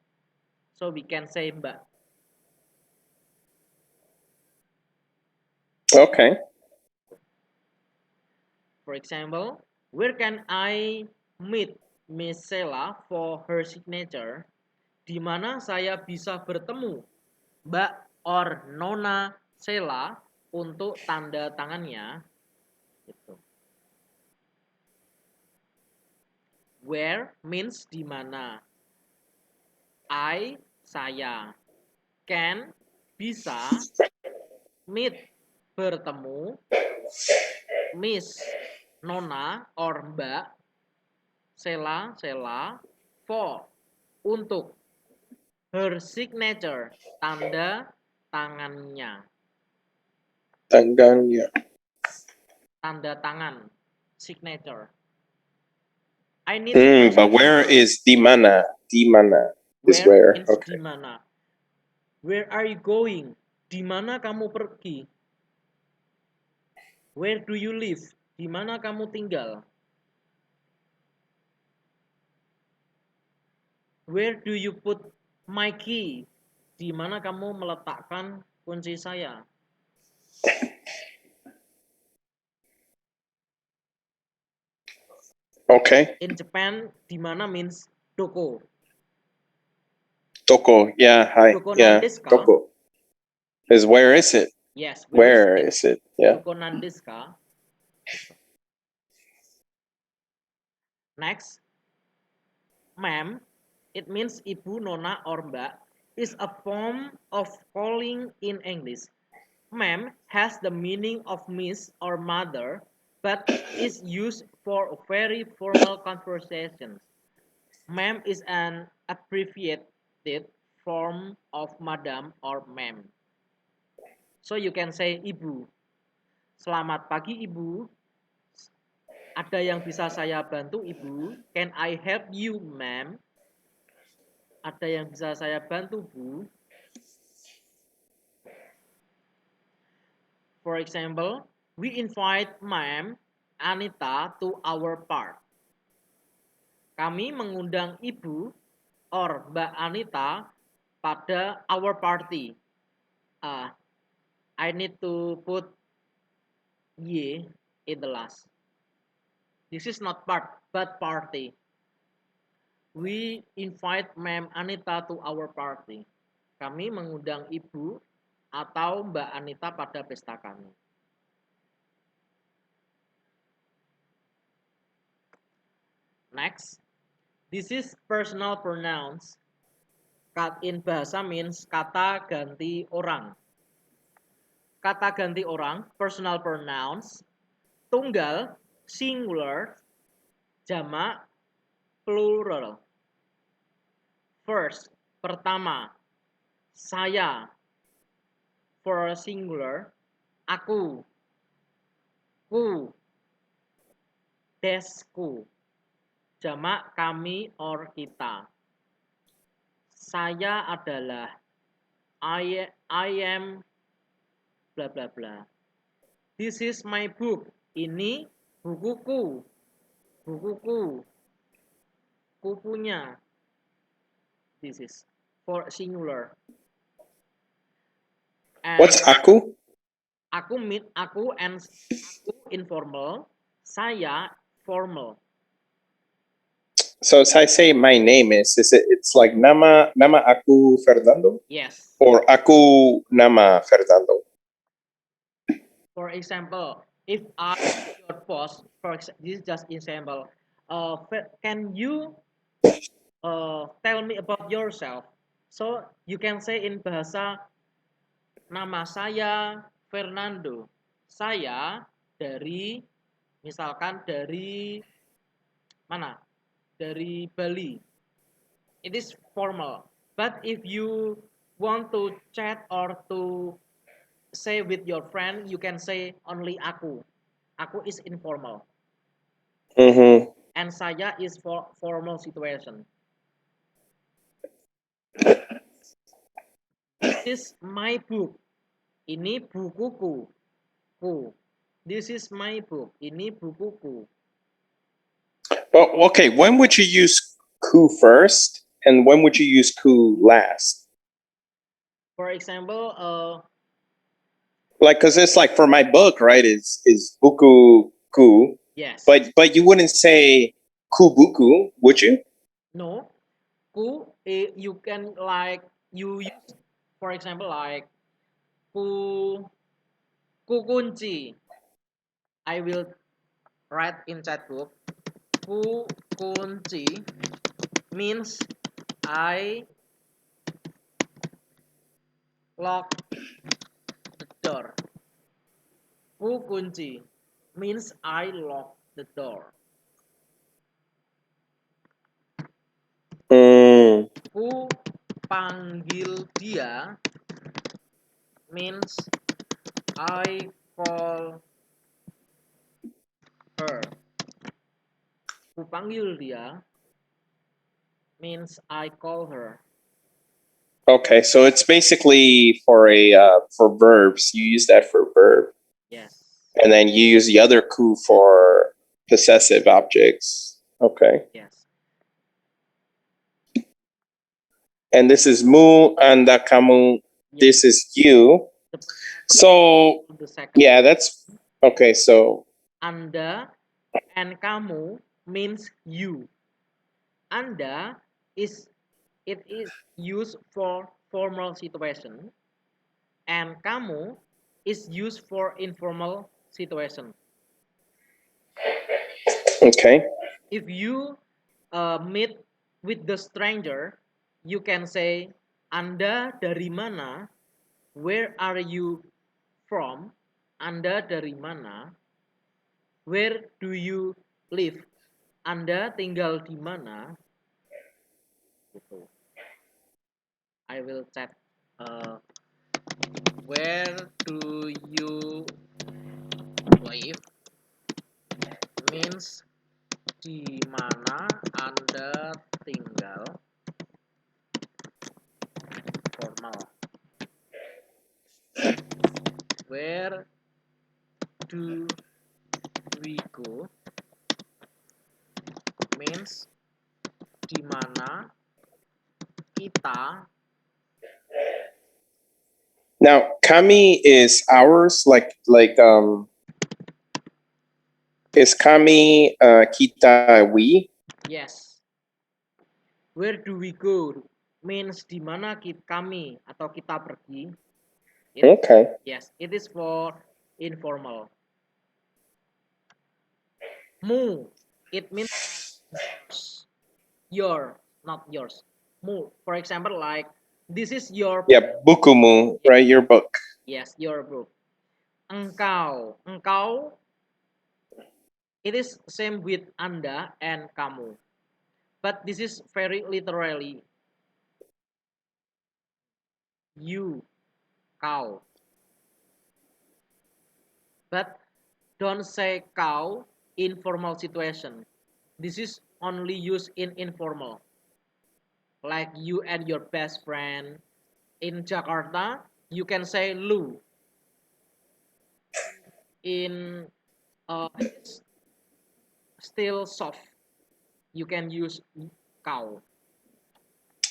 So we can say Mbak. Okay. For example, where can I meet Miss Sheila for her signature? Di mana saya bisa bertemu Mbak or Nona Sheila untuk tanda tangannya? Gitu. Where means di mana. I, saya. Can, bisa. Meet, bertemu. Miss, Nona or Mbak. Sheila, for, untuk. Her signature, tanda tangannya. Tangannya. Tanda tangan, signature. I need but where is di mana? Di mana is where where. means Okay. di mana. Where are you going? Di mana kamu pergi? Where do you live? Di mana kamu tinggal? Where do you put my key? Di mana kamu meletakkan kunci saya? Okay. In Japan, di mana means doko. Toko. Yeah. Hi. Doko Yeah. nan desu ka? Toko. Is where is it? Yes. Where is it? Yeah. Doko nan desu ka? Next, ma'am, it means ibu, nona, or mbak, is a form of calling in English. Ma'am has the meaning of miss or mother, but is used for very formal conversations. Ma'am is an abbreviated form of madam or ma'am. So you can say ibu. Selamat pagi ibu. Ada yang bisa saya bantu ibu? Can I help you, ma'am? Ada yang bisa saya bantu, Bu? For example, we invite Ma'am Anita to our park. Kami mengundang Ibu or Mbak Anita pada our party. I need to put Y in the last. This is not part, but party. We invite Ma'am Anita to our party. Kami mengundang Ibu atau Mbak Anita pada pesta kami. Next, this is personal pronouns. In bahasa means kata ganti orang. Kata ganti orang, personal pronouns, tunggal, singular, jamak, plural. First, pertama, saya. For singular, aku, ku, desku. Jamak kami or kita. Saya adalah, I am bla bla bla. This is my book. Ini bukuku. Bukuku. Kupunya. This is for singular. And What's aku? Aku mean aku and aku informal. Saya formal. So as I say my name is it? It's like nama aku Fernando. Yes. Or aku nama Fernando. For example, if I your boss, this is just example. Can you tell me about yourself? So you can say in bahasa, nama saya Fernando. Saya dari, misalkan dari mana? Dari Bali. It is formal. But if you want to chat or to say with your friend, you can say only aku. Aku is informal. Mm-hmm. And saya is for formal situation. This is my book. Ini bukuku. Ku. This is my book. Ini bukuku. Well, okay. When would you use ku first, and when would you use ku last? For example, Like, because it's like for my book, right? Is buku ku, Yes. but you wouldn't say kubuku, would you? No, ku you can like you use, for example, like ku kunci. I will write in chat book. Ku kunci means I lock the door. Ku kunci means I lock the door. Ku panggil dia means I call her. Ku panggil dia means I call her. Okay, so it's basically for for verbs. You use that for verb, Yes. and then you use the other ku for possessive objects. Okay. Yes. And this is mu and kamu. This is you. The personal So pronoun, the second. yeah, that's okay. So Anda and kamu means you. Anda is it is used for formal situation, and kamu is used for informal situation. okay. If you meet with the stranger, you can say, Anda dari mana? Where are you from? Anda dari mana? Where do you live? Anda tinggal di mana? Gitu. I will chat. Where do you live? Means di mana Anda tinggal. Formal. Where do we go? Means di mana kita. Now kami is ours, is kami kita we? Yes. Where do we go? Means di mana kami atau kita pergi. Okay. Yes, it is for informal. Mu, it means your, not yours. Mu, for example, like this is your. Yeah, bukumu, right? Your book. Yes, your book. Engkau, it is same with Anda and kamu, but this is very literally. You, kau, but don't say kau in formal situation. This is only used in informal. Like you and your best friend in Jakarta, you can say lu. In it's still soft, you can use kau.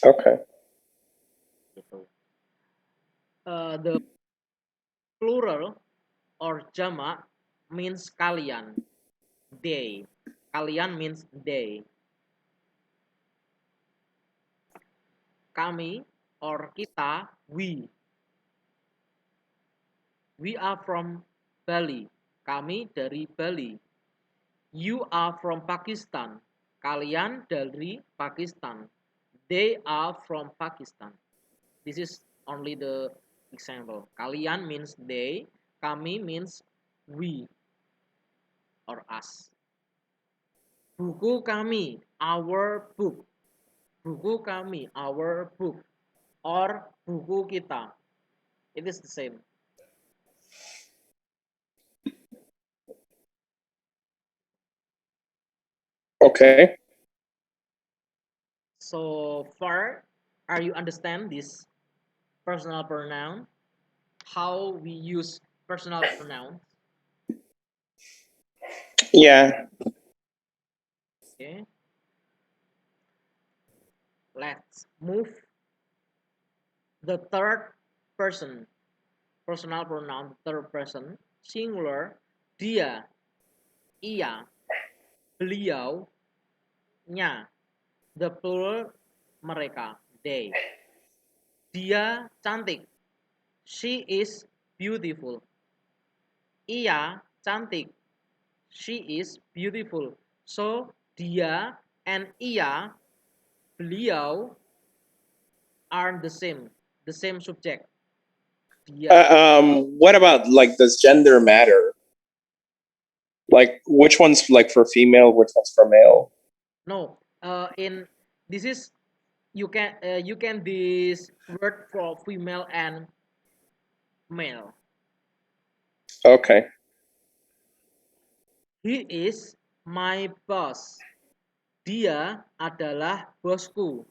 Okay. Gitu. The plural or jamak means kalian. They. Kalian means they. Kami or kita, we. We are from Bali. Kami dari Bali. You are from Pakistan. Kalian dari Pakistan. They are from Pakistan. This is only the example. Kalian means they. Kami means we or us. Buku kami, our book. Buku kami, our book. Or buku kita. It is the same. Okay. So far, are you understand this personal pronoun? How we use personal pronouns? Yeah. Okay. Let's move the third person. personal pronoun third person, singular, dia, ia, beliau, nya, the plural, mereka, they. Dia cantik, she is beautiful. Ia cantik, she is beautiful. So dia and ia, beliau, are the same subject. Dia. What about like, does gender matter? Like, which one's like for female, which one's for male? No, in this is you can this word for female and male. Okay. He is my boss. Dia adalah bosku.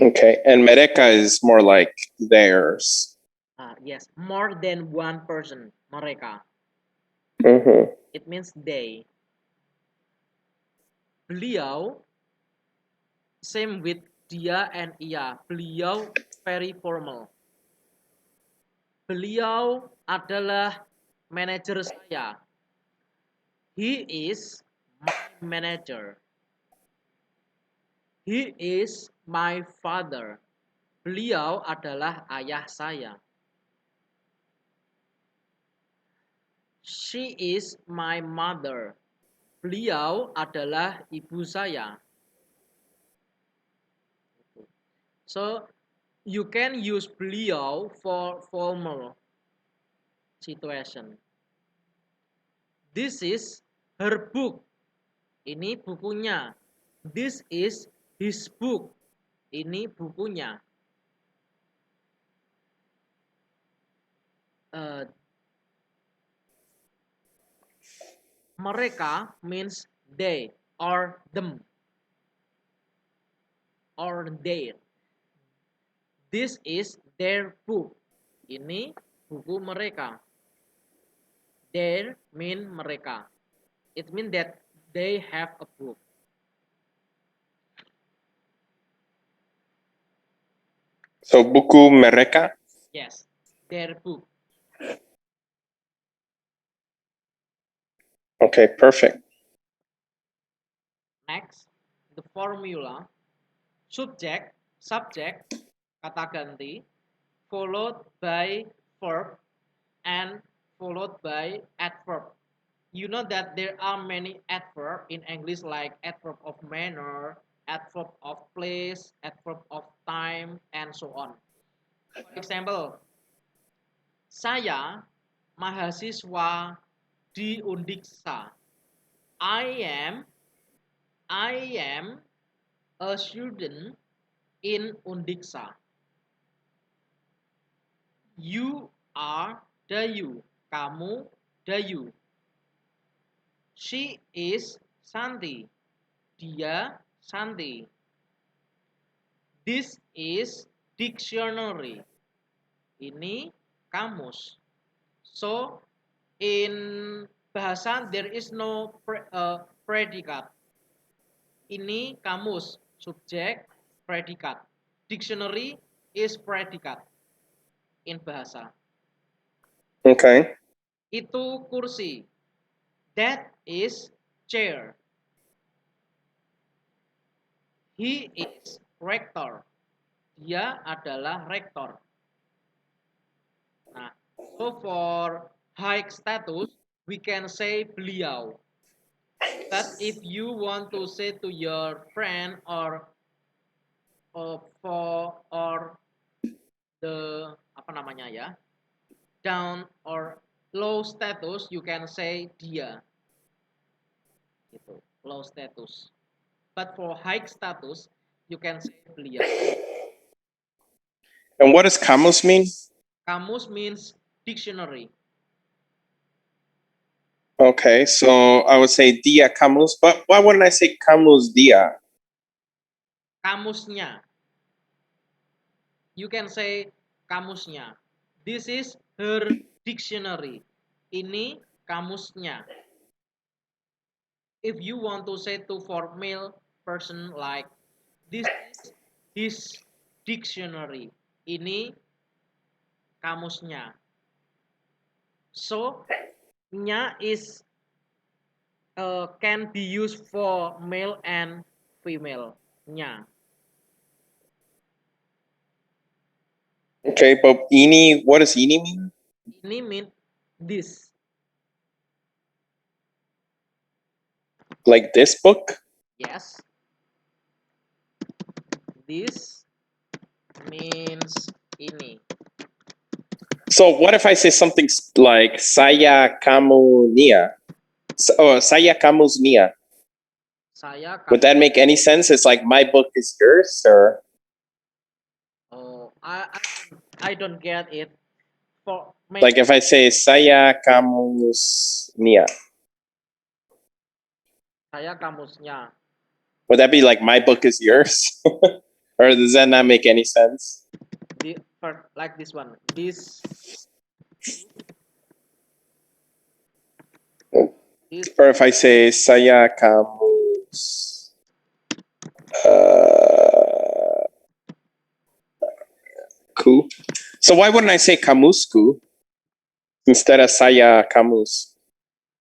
Okay. And mereka is more like theirs. Yes, more than one person. Mereka. Mm-hmm. It means they. Beliau, same with dia and ia. Beliau very formal. Beliau adalah manajer saya. He is my manager. He is my father. Beliau adalah ayah saya. She is my mother. Beliau adalah ibu saya. So, you can use beliau for formal situation. This is her book. Ini bukunya. This is his book. Ini bukunya. Mereka means they or them or their. This is their book. Ini buku mereka. Their mean mereka. It means that they have a book. So buku mereka. Yes, their book. Okay, perfect. Next, the formula. Subject, subject, kata ganti, followed by verb and followed by adverb. You know that there are many adverb in English like adverb of manner, adverb of place, adverb of time, and so on. For example, saya mahasiswa di Undiksa. I am a student in Undiksa. You are Dayu. Kamu Dayu. She is Santi. Dia Santi. This is dictionary. Ini kamus. So in bahasa there is no predicate. Ini kamus, subjek, predikat. Dictionary is predicate in bahasa. Okay. Itu kursi. That is chair. He is rector. Dia adalah rektor. Nah, so for high status, we can say beliau. But if you want to say to your friend or the apa namanya ya, down or low status, you can say dia. Gitu, low status. But for high status, you can say beliau. And what does kamus mean? Kamus means dictionary. Okay, so I would say dia kamus, but why wouldn't I say kamus dia? Kamusnya. You can say kamusnya. This is her dictionary. Ini kamusnya. If you want to say to for male person like this is his dictionary. Ini kamusnya. So, nya is can be used for male and female. Nya. Okay, but ini, what does ini mean? Ini mean this. Like this book? Yes. This means ini. So what if I say something like saya kamu nia? Saya kamu's nia. Saya Would that make any sense? It's like my book is yours, or Oh, I don't get it. For like if I say saya kamu's nia, saya kamusnya. would that be like my book is yours? Or does that not make any sense? Like this one. This Or if I say saya kamu's ku. So why wouldn't I say kamusku instead of saya kamus?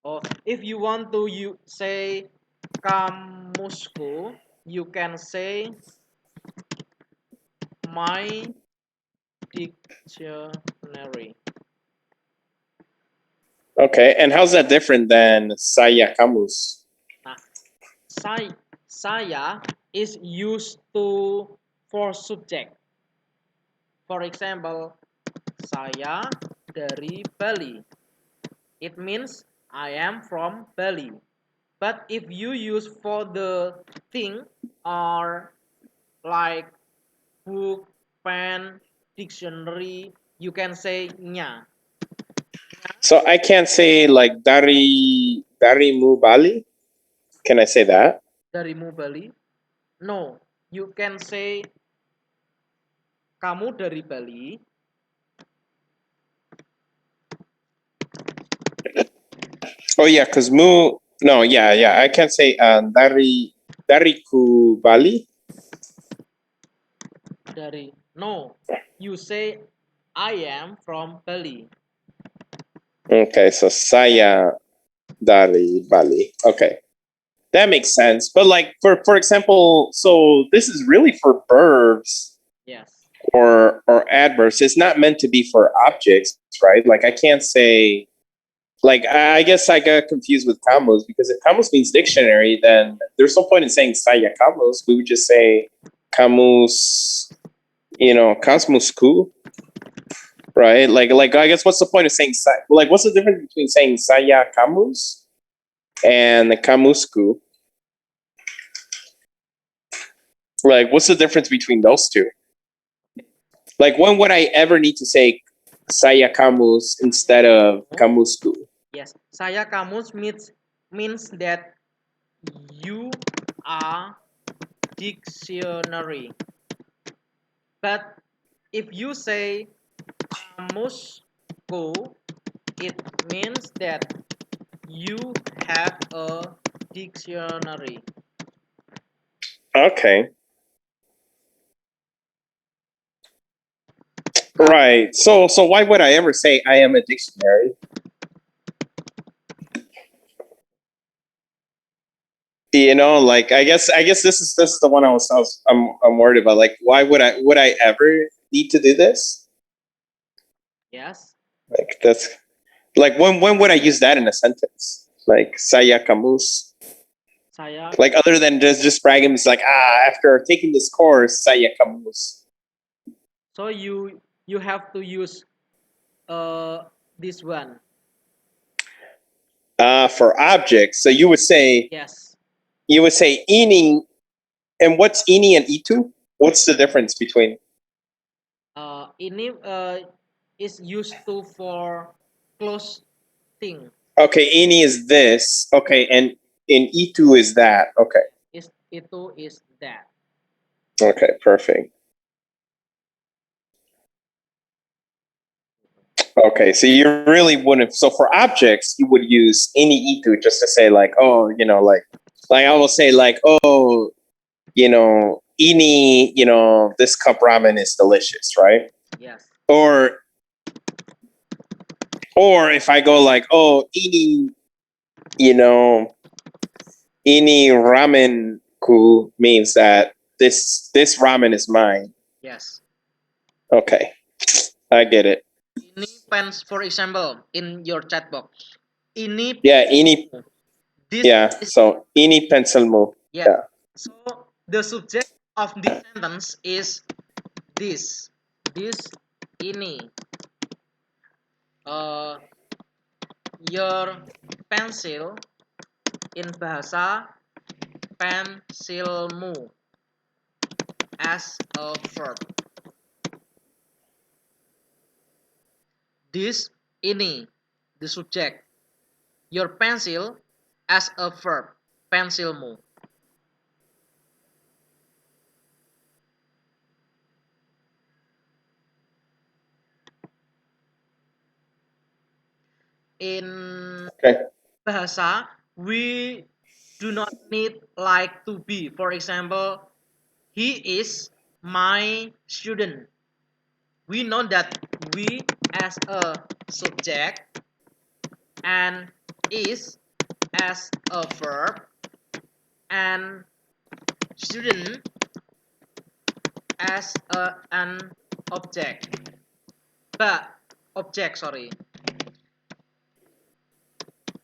Oh, if you want to say kamusku, you can say my dictionary. Okay, and how's that different than saya kamus? Nah, saya is used for subject. For example, saya dari Bali. It means I am from Bali. But if you use for the thing or like book, pen, dictionary, you can say nya. So I can't say like dari mu Bali. Can I say that? Darimu Bali? No, you can say kamu dari Bali. Oh yeah, because mu. No, yeah. I can't say dariku Bali. No, you say I am from Bali. Okay, so saya dari Bali. Okay, that makes sense. But like for example, so this is really for verbs. Yes. Or adverbs. It's not meant to be for objects, right? Like I can't say. Like I guess I got confused with kamus because if kamus means dictionary, then there's no point in saying saya kamus. We would just say kamus, kasmusku, right? Like I guess what's the point of saying like what's the difference between saying saya kamus and kamusku? Like what's the difference between those two? Like when would I ever need to say saya kamus instead of kamusku? Yes, saya kamus means that you are dictionary. But if you say kamusku, it means that you have a dictionary. Okay. Right. So why would I ever say I am a dictionary? Like I guess this is the one I'm worried about. Like why would I ever need to do this? Yes. Like that's like when would I use that in a sentence? Like saya kamus. Saya. Like other than just bragging, it's like after taking this course saya kamus. So you have to use this one. For objects, so you would say Yes. You would say ini, and what's ini and itu? What's the difference between? Ini is used for close thing. Okay, ini is this. Okay, and in itu is that. Okay. Itu is that. Okay, perfect. Okay, so you really wouldn't. So for objects, you would use ini itu just to say like, oh, like I will say like, oh, ini, this cup ramen is delicious, right? Yes. Or if I go like, oh, ini, ini ramen ku means that this ramen is mine. Yes. Okay, I get it. Ini pens, for example, in your chat box. Ini. Yeah, ini. This is, so ini pensilmu. Yeah. So the subject of this sentence is this. This ini. Your pencil in bahasa pensilmu as a verb. This ini, the subject. Your pencil as a verb, pensilmu. In bahasa, we do not need like to be. For example, he is my student. We know that we as a subject and is as a verb and student as an object.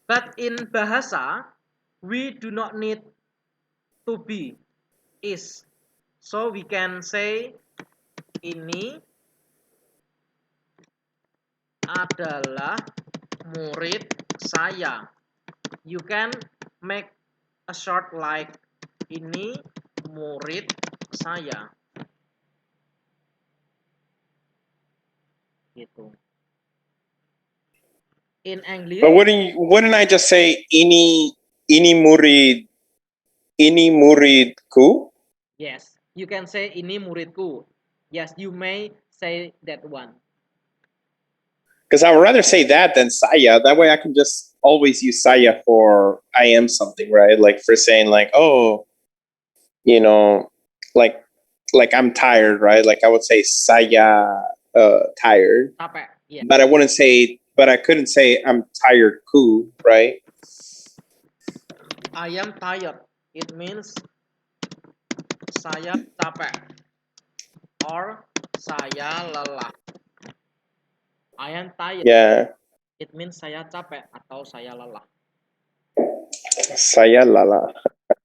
But in bahasa, we do not need to be is. So we can say ini adalah murid saya. You can make a short like ini murid saya. Gitu. In English. But wouldn't I just say ini muridku? Yes, you can say ini muridku. Yes, you may say that one. Because I would rather say that than saya. That way I can just always use saya for I am something, right? Like for saying like, oh, like I'm tired, right? Like I would say saya tired. Capek, yeah. But I couldn't say I'm tired ku, right? I am tired. It means saya capek or saya lelah. I am tired. Yeah. It means saya capek atau saya lelah. Saya lala.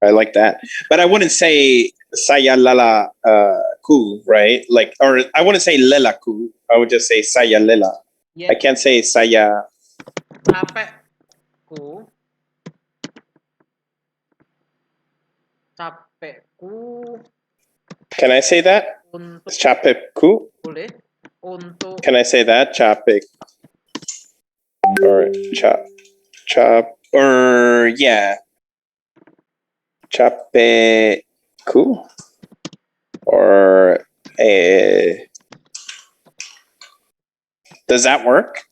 I like that. But I wouldn't say saya lala ku, right? Like, or I wouldn't say lela ku. I would just say saya lela. Yeah. I can't say saya. Capekku. Can I say that? Untuk Capekku? boleh. Untuk Can I say that? Capek. Or or yeah. Capekku? Or does that work?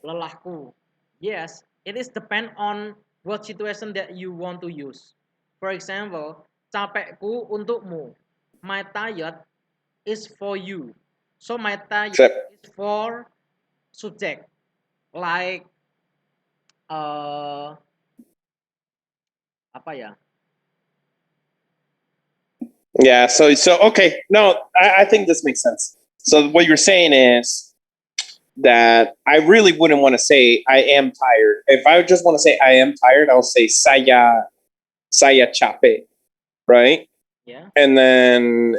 lelahku. Yes, it is depend on what situation that you want to use. For example, capekku untukmu. My tired is for you. So my tired is for subject. Like apa ya? Yeah, so okay. No, I think this makes sense. So what you're saying is that I really wouldn't want to say I am tired. If I just want to say I am tired, I'll say saya capek, right? Yeah. And then,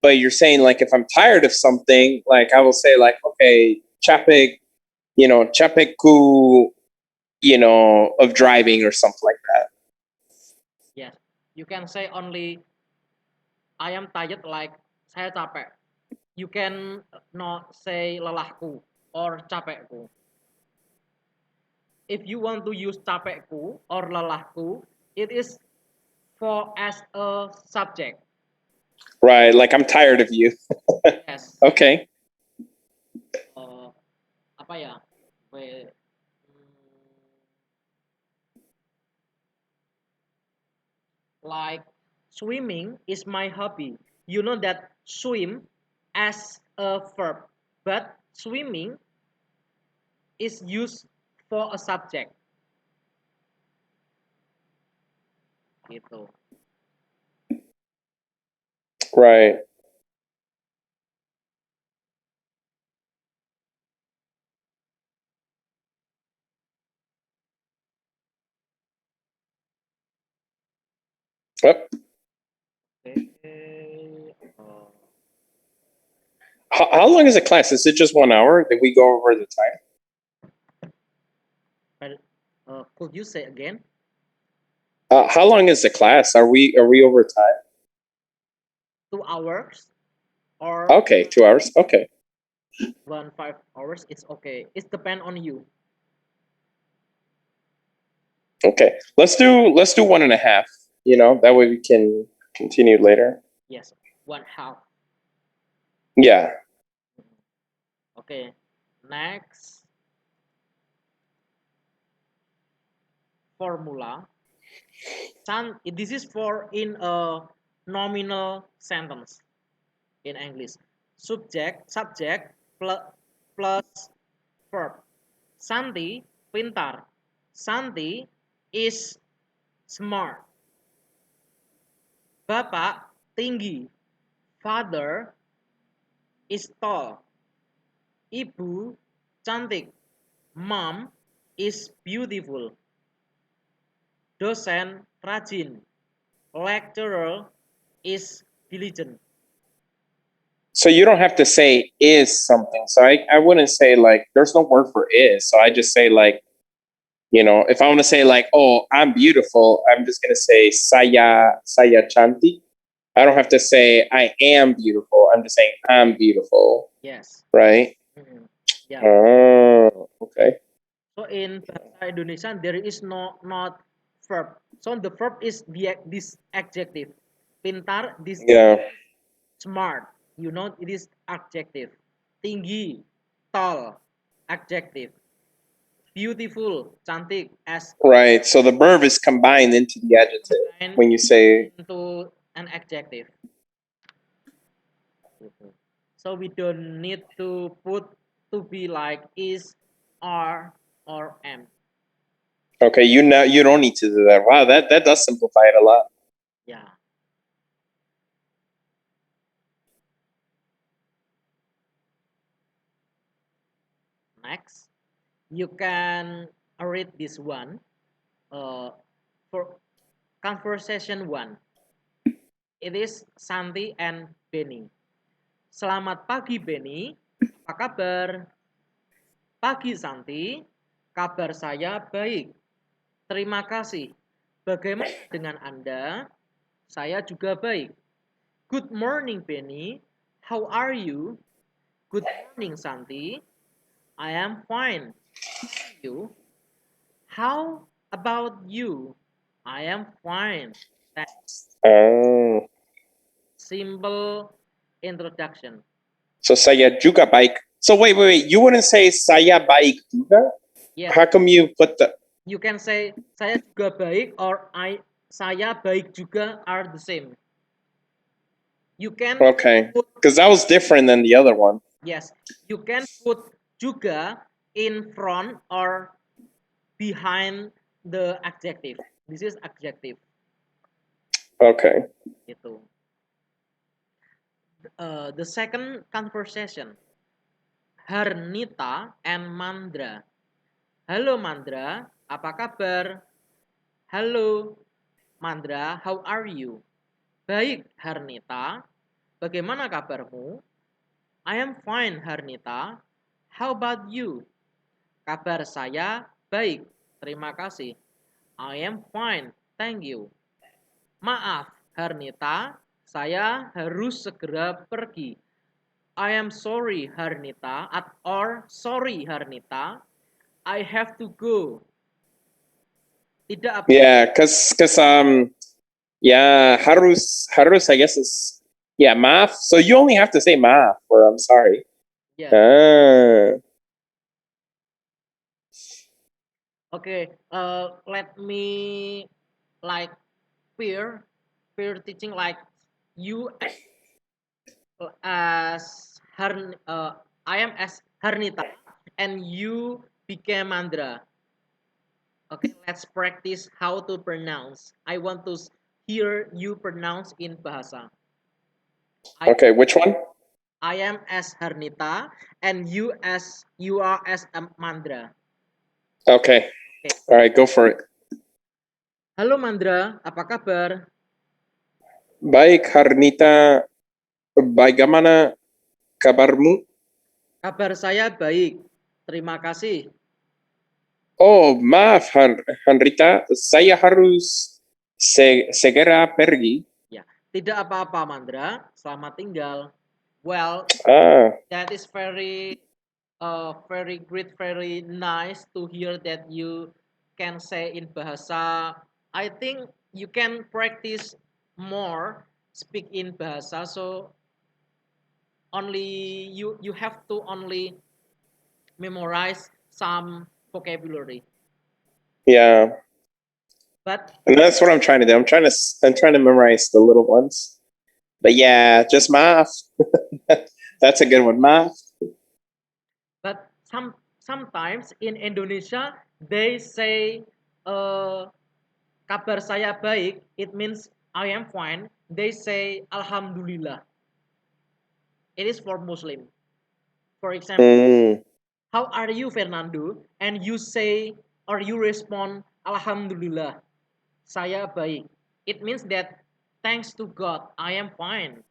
but you're saying like if I'm tired of something, like I will say like, okay, capek, capekku, of driving or something like that. Yes, you can say only I am tired like saya capek. You can not say lelahku or capekku. If you want to use capekku or lelahku, it is for as a subject. Right, like I'm tired of you. Yes. Okay. Apa ya? Like Swimming is my hobby. You know that swim as a verb, but swimming is used for a subject. Gitu. Right. Yep. Okay. How long is a class? Is it just 1 hour? Did we go over the time? Could you say again? How long is the class? Are we over time? 2 hours or Okay, 2 hours. Okay. 5 hours? It's okay. It depends on you. Okay. Let's do 1.5. That way we can continue later. Yes, 1/2. Yeah. Okay. Next formula. This is for in a nominal sentence in English. Subject plus verb. Santi pintar. Santi is smart. Bapak tinggi. Father is tall. Ibu cantik. Mom is beautiful. Dosen rajin. Lecturer is diligent. So you don't have to say is something. So I wouldn't say like there's no word for is. So I just say like, if I want to say like, oh, I'm beautiful, I'm just gonna say saya cantik. I don't have to say I am beautiful. I'm just saying I'm beautiful. Yes. Right? Yeah. Oh, okay. So in Bahasa Indonesia there is not verb. So the verb is this adjective. Pintar, this Yeah. smart. It is adjective. Tinggi, tall, adjective. Beautiful, cantik as Right. So the verb is combined into the adjective when you say into an adjective. So we don't need to put to be like is, are, or am. okay, you don't need to do that. Wow, that does simplify it a lot. Yeah. Next, you can read this one for conversation one. It is Santi and Benny. Selamat pagi Benny, apa kabar? Pagi Santi, kabar saya baik. Terima kasih. Bagaimana dengan Anda? Saya juga baik. Good morning Benny, how are you? Good morning Santi, I am fine. Thank you. How about you? I am fine. Thanks. Oh. Simple introduction. So saya juga baik. So wait. You wouldn't say saya baik juga? Yes. How come you put the You can say saya juga baik or saya baik juga are the same. You can okay? Because that was different than the other one. Yes, you can put juga in front or behind the adjective. This is adjective. Okay. Itu. The second conversation. Harnita and Mandra. Halo Mandra, apa kabar? Halo Mandra, how are you? Baik Harnita, bagaimana kabarmu? I am fine Harnita. How about you? Kabar saya baik, terima kasih. I am fine, thank you. Maaf, Harnita, saya harus segera pergi. I am sorry, Harnita, or sorry, Harnita, I have to go. Tidak apa? Yeah, cause yeah, harus I guess is maaf. So you only have to say maaf or I'm sorry. Yeah. Ah. Okay. Let me like pair peer teaching, like you as I am as Hernita and you became Mandra. Okay, let's practice how to pronounce. I want to hear you pronounce in Bahasa. Okay, which one? I am as Hernita and you are as Mandra. Okay. Okay. All right, go for it. Halo Mandra, apa kabar? Baik, Harnita. Bagaimana kabarmu? Kabar saya baik. Terima kasih. Oh, maaf, Hanrita. Saya harus segera pergi. Ya, tidak apa-apa Mandra. Selamat tinggal. Well, Ah, that is very great, very nice to hear that you can say in Bahasa. I think you can practice more speak in Bahasa. So only you have to only memorize some vocabulary. yeah. But And that's what I'm trying to do. I'm trying to memorize the little ones. But yeah, just maaf. That's a good one. Maaf. but sometimes in Indonesia they say kabar saya baik, it means I am fine. They say alhamdulillah. It is for Muslim. For example, Mm, how are you Fernando? And you say or you respond alhamdulillah. Saya baik. It means that thanks to God, I am fine.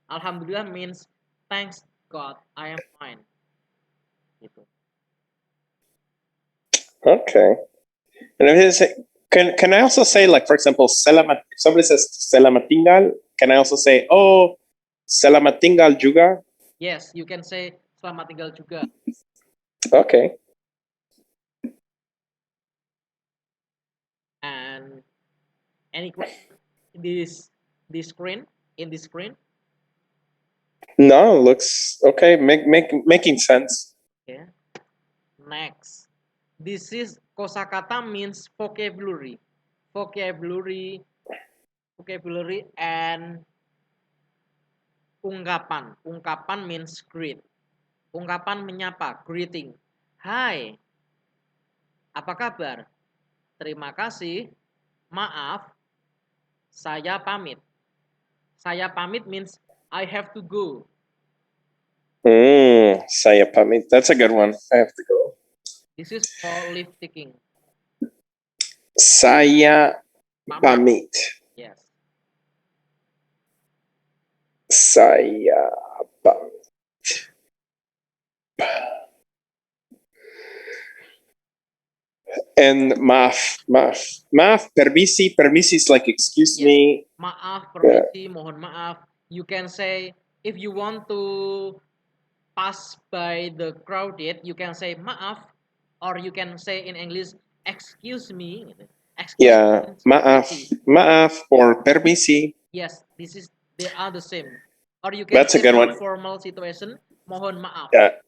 Alhamdulillah means thanks God, I am fine. Gitu. okay. And can I also say, like, for example, selamat? If somebody says selamat tinggal, can I also say, oh, selamat tinggal juga? Yes, you can say selamat tinggal juga. Okay. And any question this screen in this screen? No, looks okay. Making sense. Okay. Next. This is kosakata means vocabulary. Vocabulary and ungkapan. Ungkapan means greet. Ungkapan menyapa, greeting. Hai. Apa kabar? Terima kasih. Maaf. Saya pamit. Saya pamit means I have to go. Saya pamit. That's a good one. I have to go. This is for leave taking. Saya pamit. Yes. Saya pamit. And maaf. Permisi is like excuse me. Maaf, permisi, mohon maaf. You can say if you want to pass by the crowded, you can say maaf, or you can say in English, excuse me. Excuse Yeah, me. maaf or permisi. Yes, they are the same. Or you can That's a say good for one. formal situation, mohon maaf. Yeah.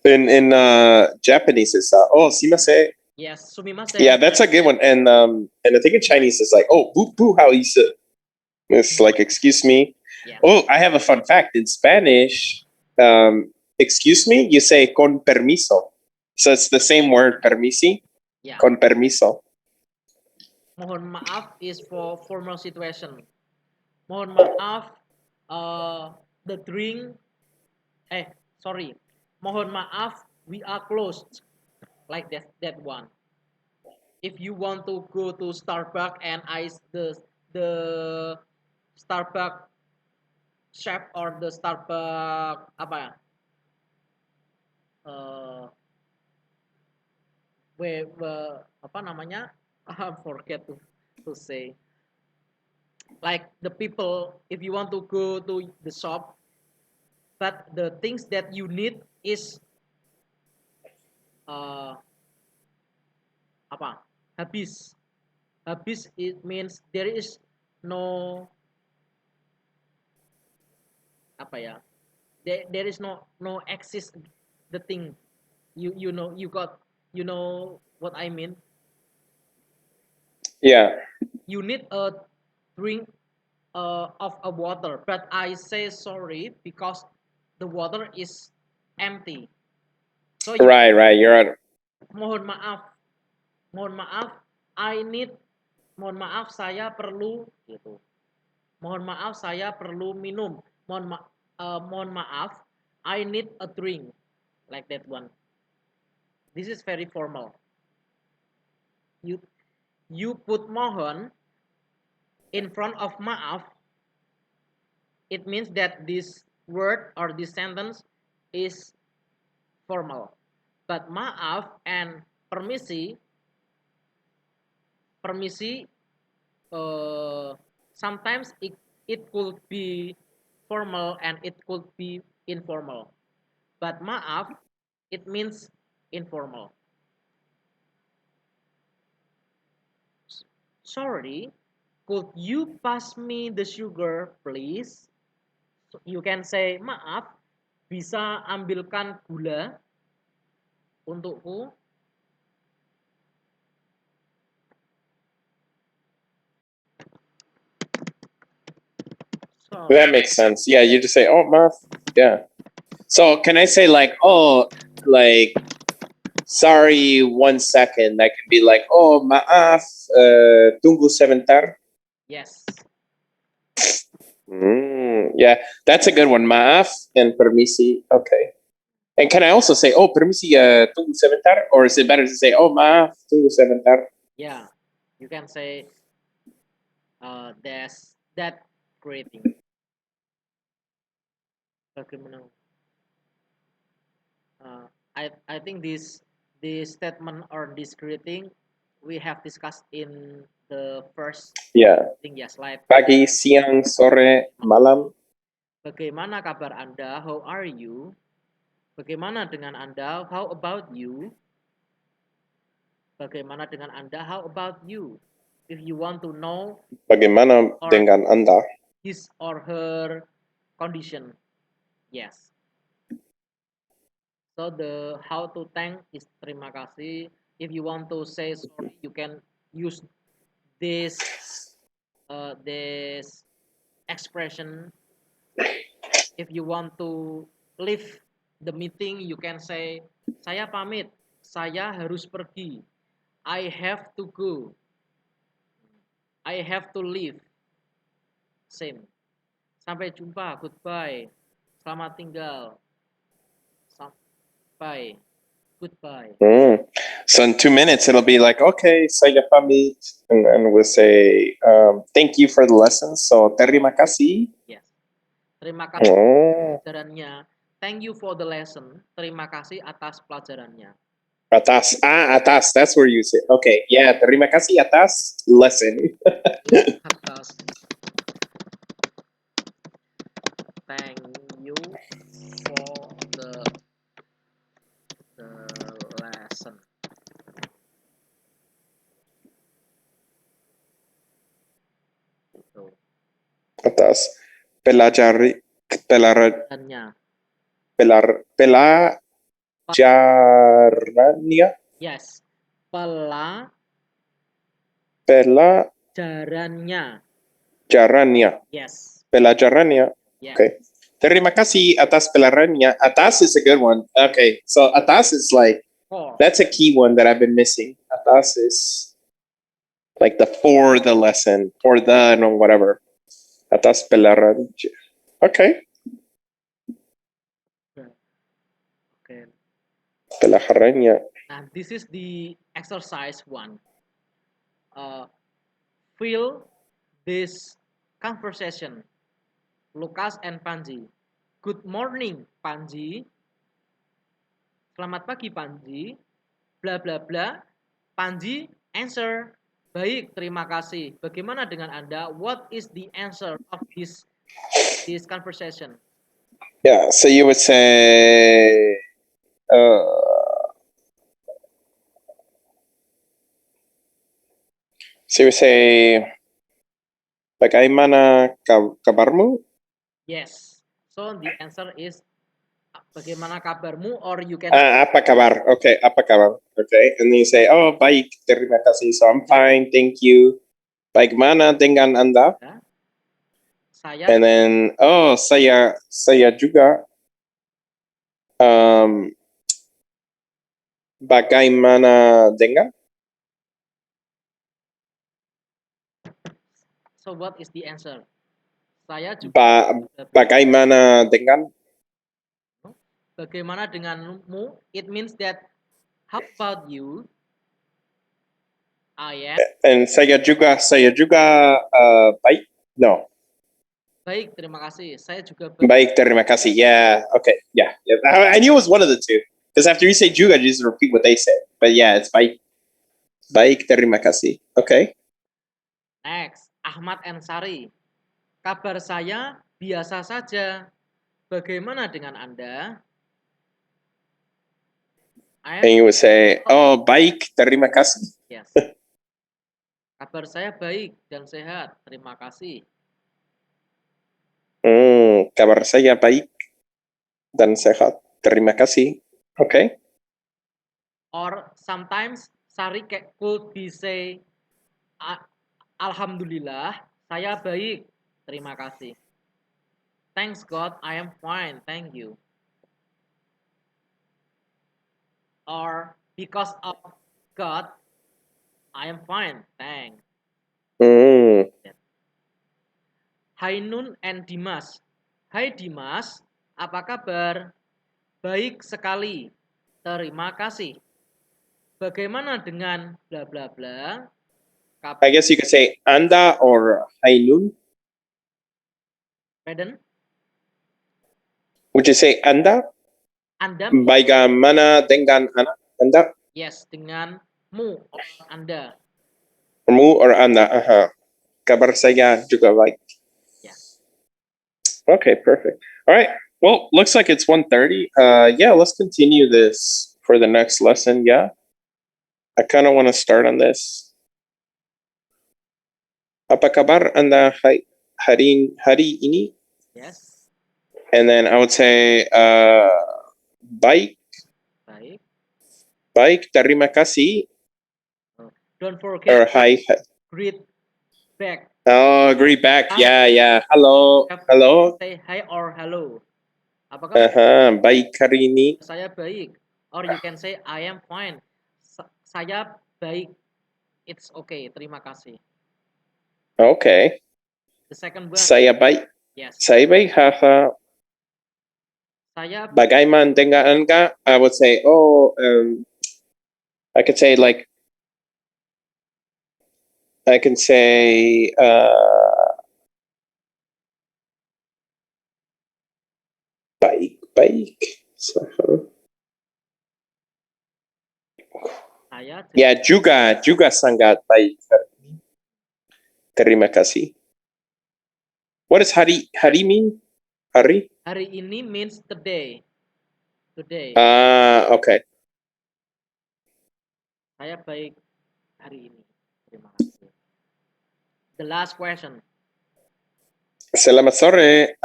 In Japanese it's oh sumimasen. Yes, sumimasen. Yeah, that's a good one. And I think in Chinese it's like oh boo how you say. It's like excuse me. Yeah. Oh, I have a fun fact. In Spanish, excuse me, you say con permiso. So it's the same word permisi. Yeah. Con permiso. Mohon maaf is for formal situation. Mohon maaf, the drink. Sorry. Mohon maaf, we are closed. Like that one. If you want to go to Starbucks and the Starbucks chef or the Starbucks apa ya? Apa namanya? I forget to say. Like the people, if you want to go to the shop, but the things that you need is apa? Habis. Habis it means there is no apa ya? There is no exist the thing. You know you know what I mean? Yeah. You need a drink of a water, but I say sorry because the water is empty. So you Right, you're on. mohon maaf, I need, mohon maaf saya perlu gitu. Mohon maaf saya perlu minum. Mohon maaf, I need a drink. Like that one. This is very formal. You put mohon in front of maaf, it means that this word or this sentence is formal. But maaf and permisi, sometimes it could be formal and it could be informal. But maaf, it means informal. Sorry, could you pass me the sugar, please? So you can say, maaf, bisa ambilkan gula untukku? Sorry. That makes sense. Yeah, you just say, oh, maaf. Yeah. So can I say like, oh, like, sorry, 1 second? That can be like, oh, maaf, tunggu sebentar. Yes. Yeah, that's a good one. Maaf and permisi. Okay. And can I also say, oh, permisi, tunggu sebentar? Or is it better to say, oh, maaf, tunggu sebentar? Yeah, you can say there's that greeting. Bagaimana? I think this statement or this greeting we have discussed in the first thing, ya, slide. Pagi, siang, sore, malam. Bagaimana kabar Anda? How are you? Bagaimana dengan Anda? How about you? Bagaimana dengan Anda? How about you? If you want to know Bagaimana dengan Anda? his or her condition. Yes. So the how to thank is terima kasih. If you want to say sorry, you can use this this expression. If you want to leave the meeting, you can say, saya pamit, saya harus pergi. I have to go. I have to leave. Same. Sampai jumpa, goodbye. Selamat tinggal. Sampai, goodbye. So in 2 minutes, it'll be like, okay, saya pamit. And we'll say, thank you for the lesson. So, terima kasih. Yes. Terima kasih pelajarannya. Thank you for the lesson. Terima kasih atas pelajarannya. Atas. Atas. That's where you say, okay, yeah, terima kasih atas lesson. Atas. Thank you for the lesson. So, atas pelajarannya. Yes. Pelajarannya. Yes. Pelajarannya. Yeah. Okay. Terima kasih atas pelajarannya. Atas is a good one. Okay. So atas is like, that's a key one that I've been missing. Atas is like the for the lesson, for the, no, whatever. Atas pelajarannya. Okay. Okay. Pelajarannya. And this is the exercise one. Fill this conversation. Lukas and Panji. Good morning, Panji. Selamat pagi, Panji. Bla bla bla. Panji answer. Baik, terima kasih. Bagaimana dengan Anda? What is the answer of this conversation? Yeah, so you would say, bagaimana kabarmu? Yes. So the answer is bagaimana kabarmu, or you can apa kabar? Okay, apa kabar? Okay, and then you say, oh, baik, terima kasih. So I'm fine, thank you. Bagaimana dengan Anda? Saya And then, oh, saya juga. Bagaimana dengan? So what is the answer? Saya juga Bagaimana dengan? bagaimana denganmu? It means that how about you? I am And saya juga baik. No. baik, terima kasih. Saya juga Baik, terima kasih. Yeah. Okay. Yeah. I knew it was one of the two. Because after you say juga, you just repeat what they say. But yeah, it's baik. Baik, terima kasih. Okay. Next, Ahmad and Sari. Kabar saya biasa saja. Bagaimana dengan Anda? And you would say, oh, baik, terima kasih. Yes. Kabar saya baik dan sehat. Terima kasih. Kabar saya baik dan sehat. Terima kasih. Okay. Or sometimes Sari could be say, Alhamdulillah, saya baik. Terima kasih. Thanks God, I am fine. Thank you. Or because of God, I am fine. Thanks. Hai Nun and Dimas. Hai Dimas, apa kabar? Baik sekali. Terima kasih. Bagaimana dengan bla bla bla? I guess you could say Anda or Ainun. Pardon? Would you say Anda? Anda? Bagaimana dengan Anda? Yes, dengan mu or Anda. Mu or Anda? Kabar saya juga baik. Yeah. Okay, perfect. All right. Well, looks like it's 1:30. Yeah, let's continue this for the next lesson. Yeah. I kind of want to start on this. Apa kabar Anda hari ini? Yes. And then I would say baik. Baik. Baik, terima kasih. Don't Or forget hi. greet back. Oh, greet back. Yeah. Hello. Hello. Say hi or hello. Apakah baik hari ini? saya baik? Or you can say I am fine. Saya baik. It's okay. Terima kasih. Okay. The second one. Saya baik. Yes. Saya baik. Saya Bagaimana dengan Anda? I would say, I could say like, I can say, baik. Yeah, juga sangat baik. Terima kasih. What does hari mean? Hari? Hari ini means today. Today. Okay. Saya baik hari ini. Terima kasih. The last question. Selamat sore.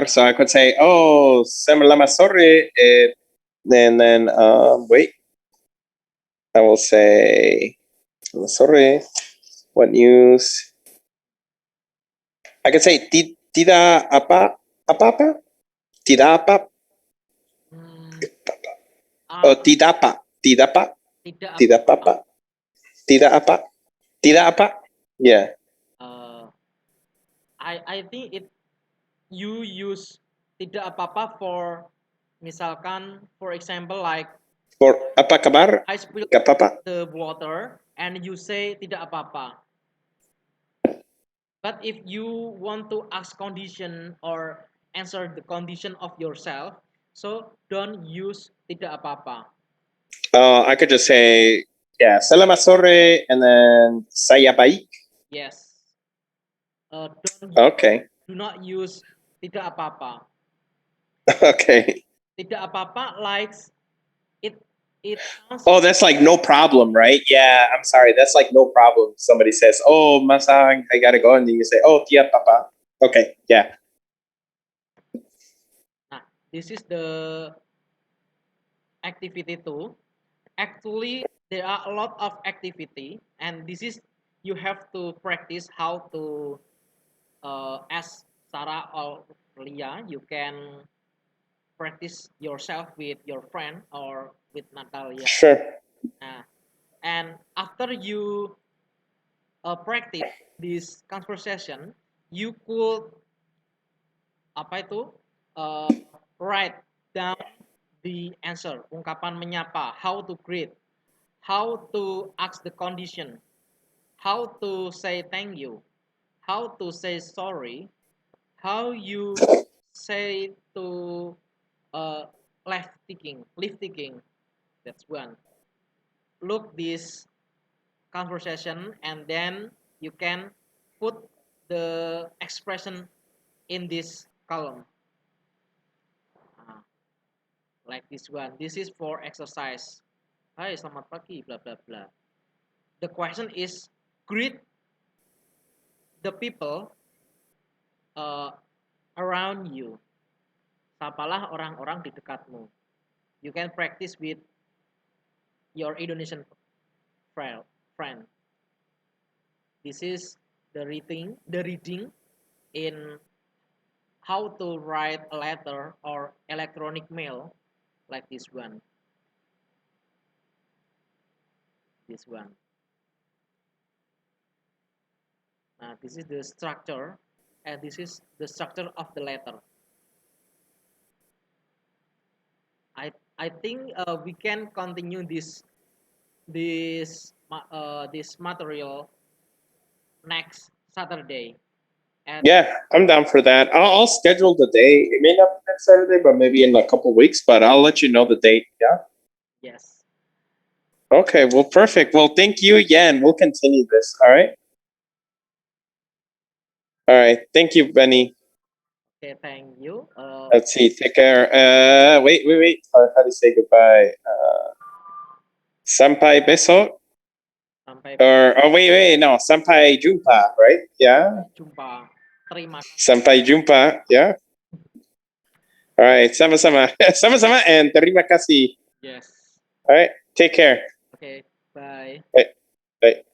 So I could say, selamat sore. And then, wait. I will say, selamat sore. What news? I could say, tidak apa? Tidak apa? Tidak apa? Tidak apa? Tidak apa? Tidak apa? Tidak apa? Yeah. I think you use tidak apa-apa for misalkan for example like For apa kabar? I spill apa? the water and you say tidak apa-apa. But if you want to ask condition or answer the condition of yourself, so don't use tidak apa-apa. I could just say, yeah, selamat sore, and then saya baik. Yes. Do not use tidak apa-apa. Okay. Tidak apa-apa likes it. Oh, that's like no problem, right? Yeah, I'm sorry. That's like no problem. Somebody says, "Oh, Masang, I gotta go," and then you say, "Oh, tiap papa." Okay, yeah. Nah, this is the activity 2. Actually, there are a lot of activity, and this is you have to practice how to ask Sarah or Lia, you can practice yourself with your friend or with Natalia. Sure. And after you practice this conversation, you could write down the answer, ungkapan menyapa, how to greet, how to ask the condition, how to say thank you, how to say sorry, how you say to leave taking. That's one. Look this conversation and then you can put the expression in this column. Like this one. This is for exercise. Hai, selamat pagi, blah blah blah. The question is greet the people around you. Sapalah orang-orang di dekatmu. You can practice with your Indonesian friend. This is the reading in how to write a letter or electronic mail like this one. This one. This is the structure, and this is the structure of the letter. I think we can continue this material next Saturday. And yeah, I'm down for that. I'll schedule the day. It may not be next Saturday, but maybe in a couple weeks. But I'll let you know the date. Yeah. yes. Okay. Well, perfect. Well, thank you again. We'll continue this. All right. All right. Thank you, Benny. Okay, thank you. Let's see. Take care. Wait. How to say goodbye? Sampai besok. Wait. No. Sampai jumpa. Right? Yeah. Jumpa. Terima kasih. Sampai jumpa. Yeah. All right. Sama-sama. Sama-sama and terima kasih. Yes. All right. Take care. Okay. Bye. Bye.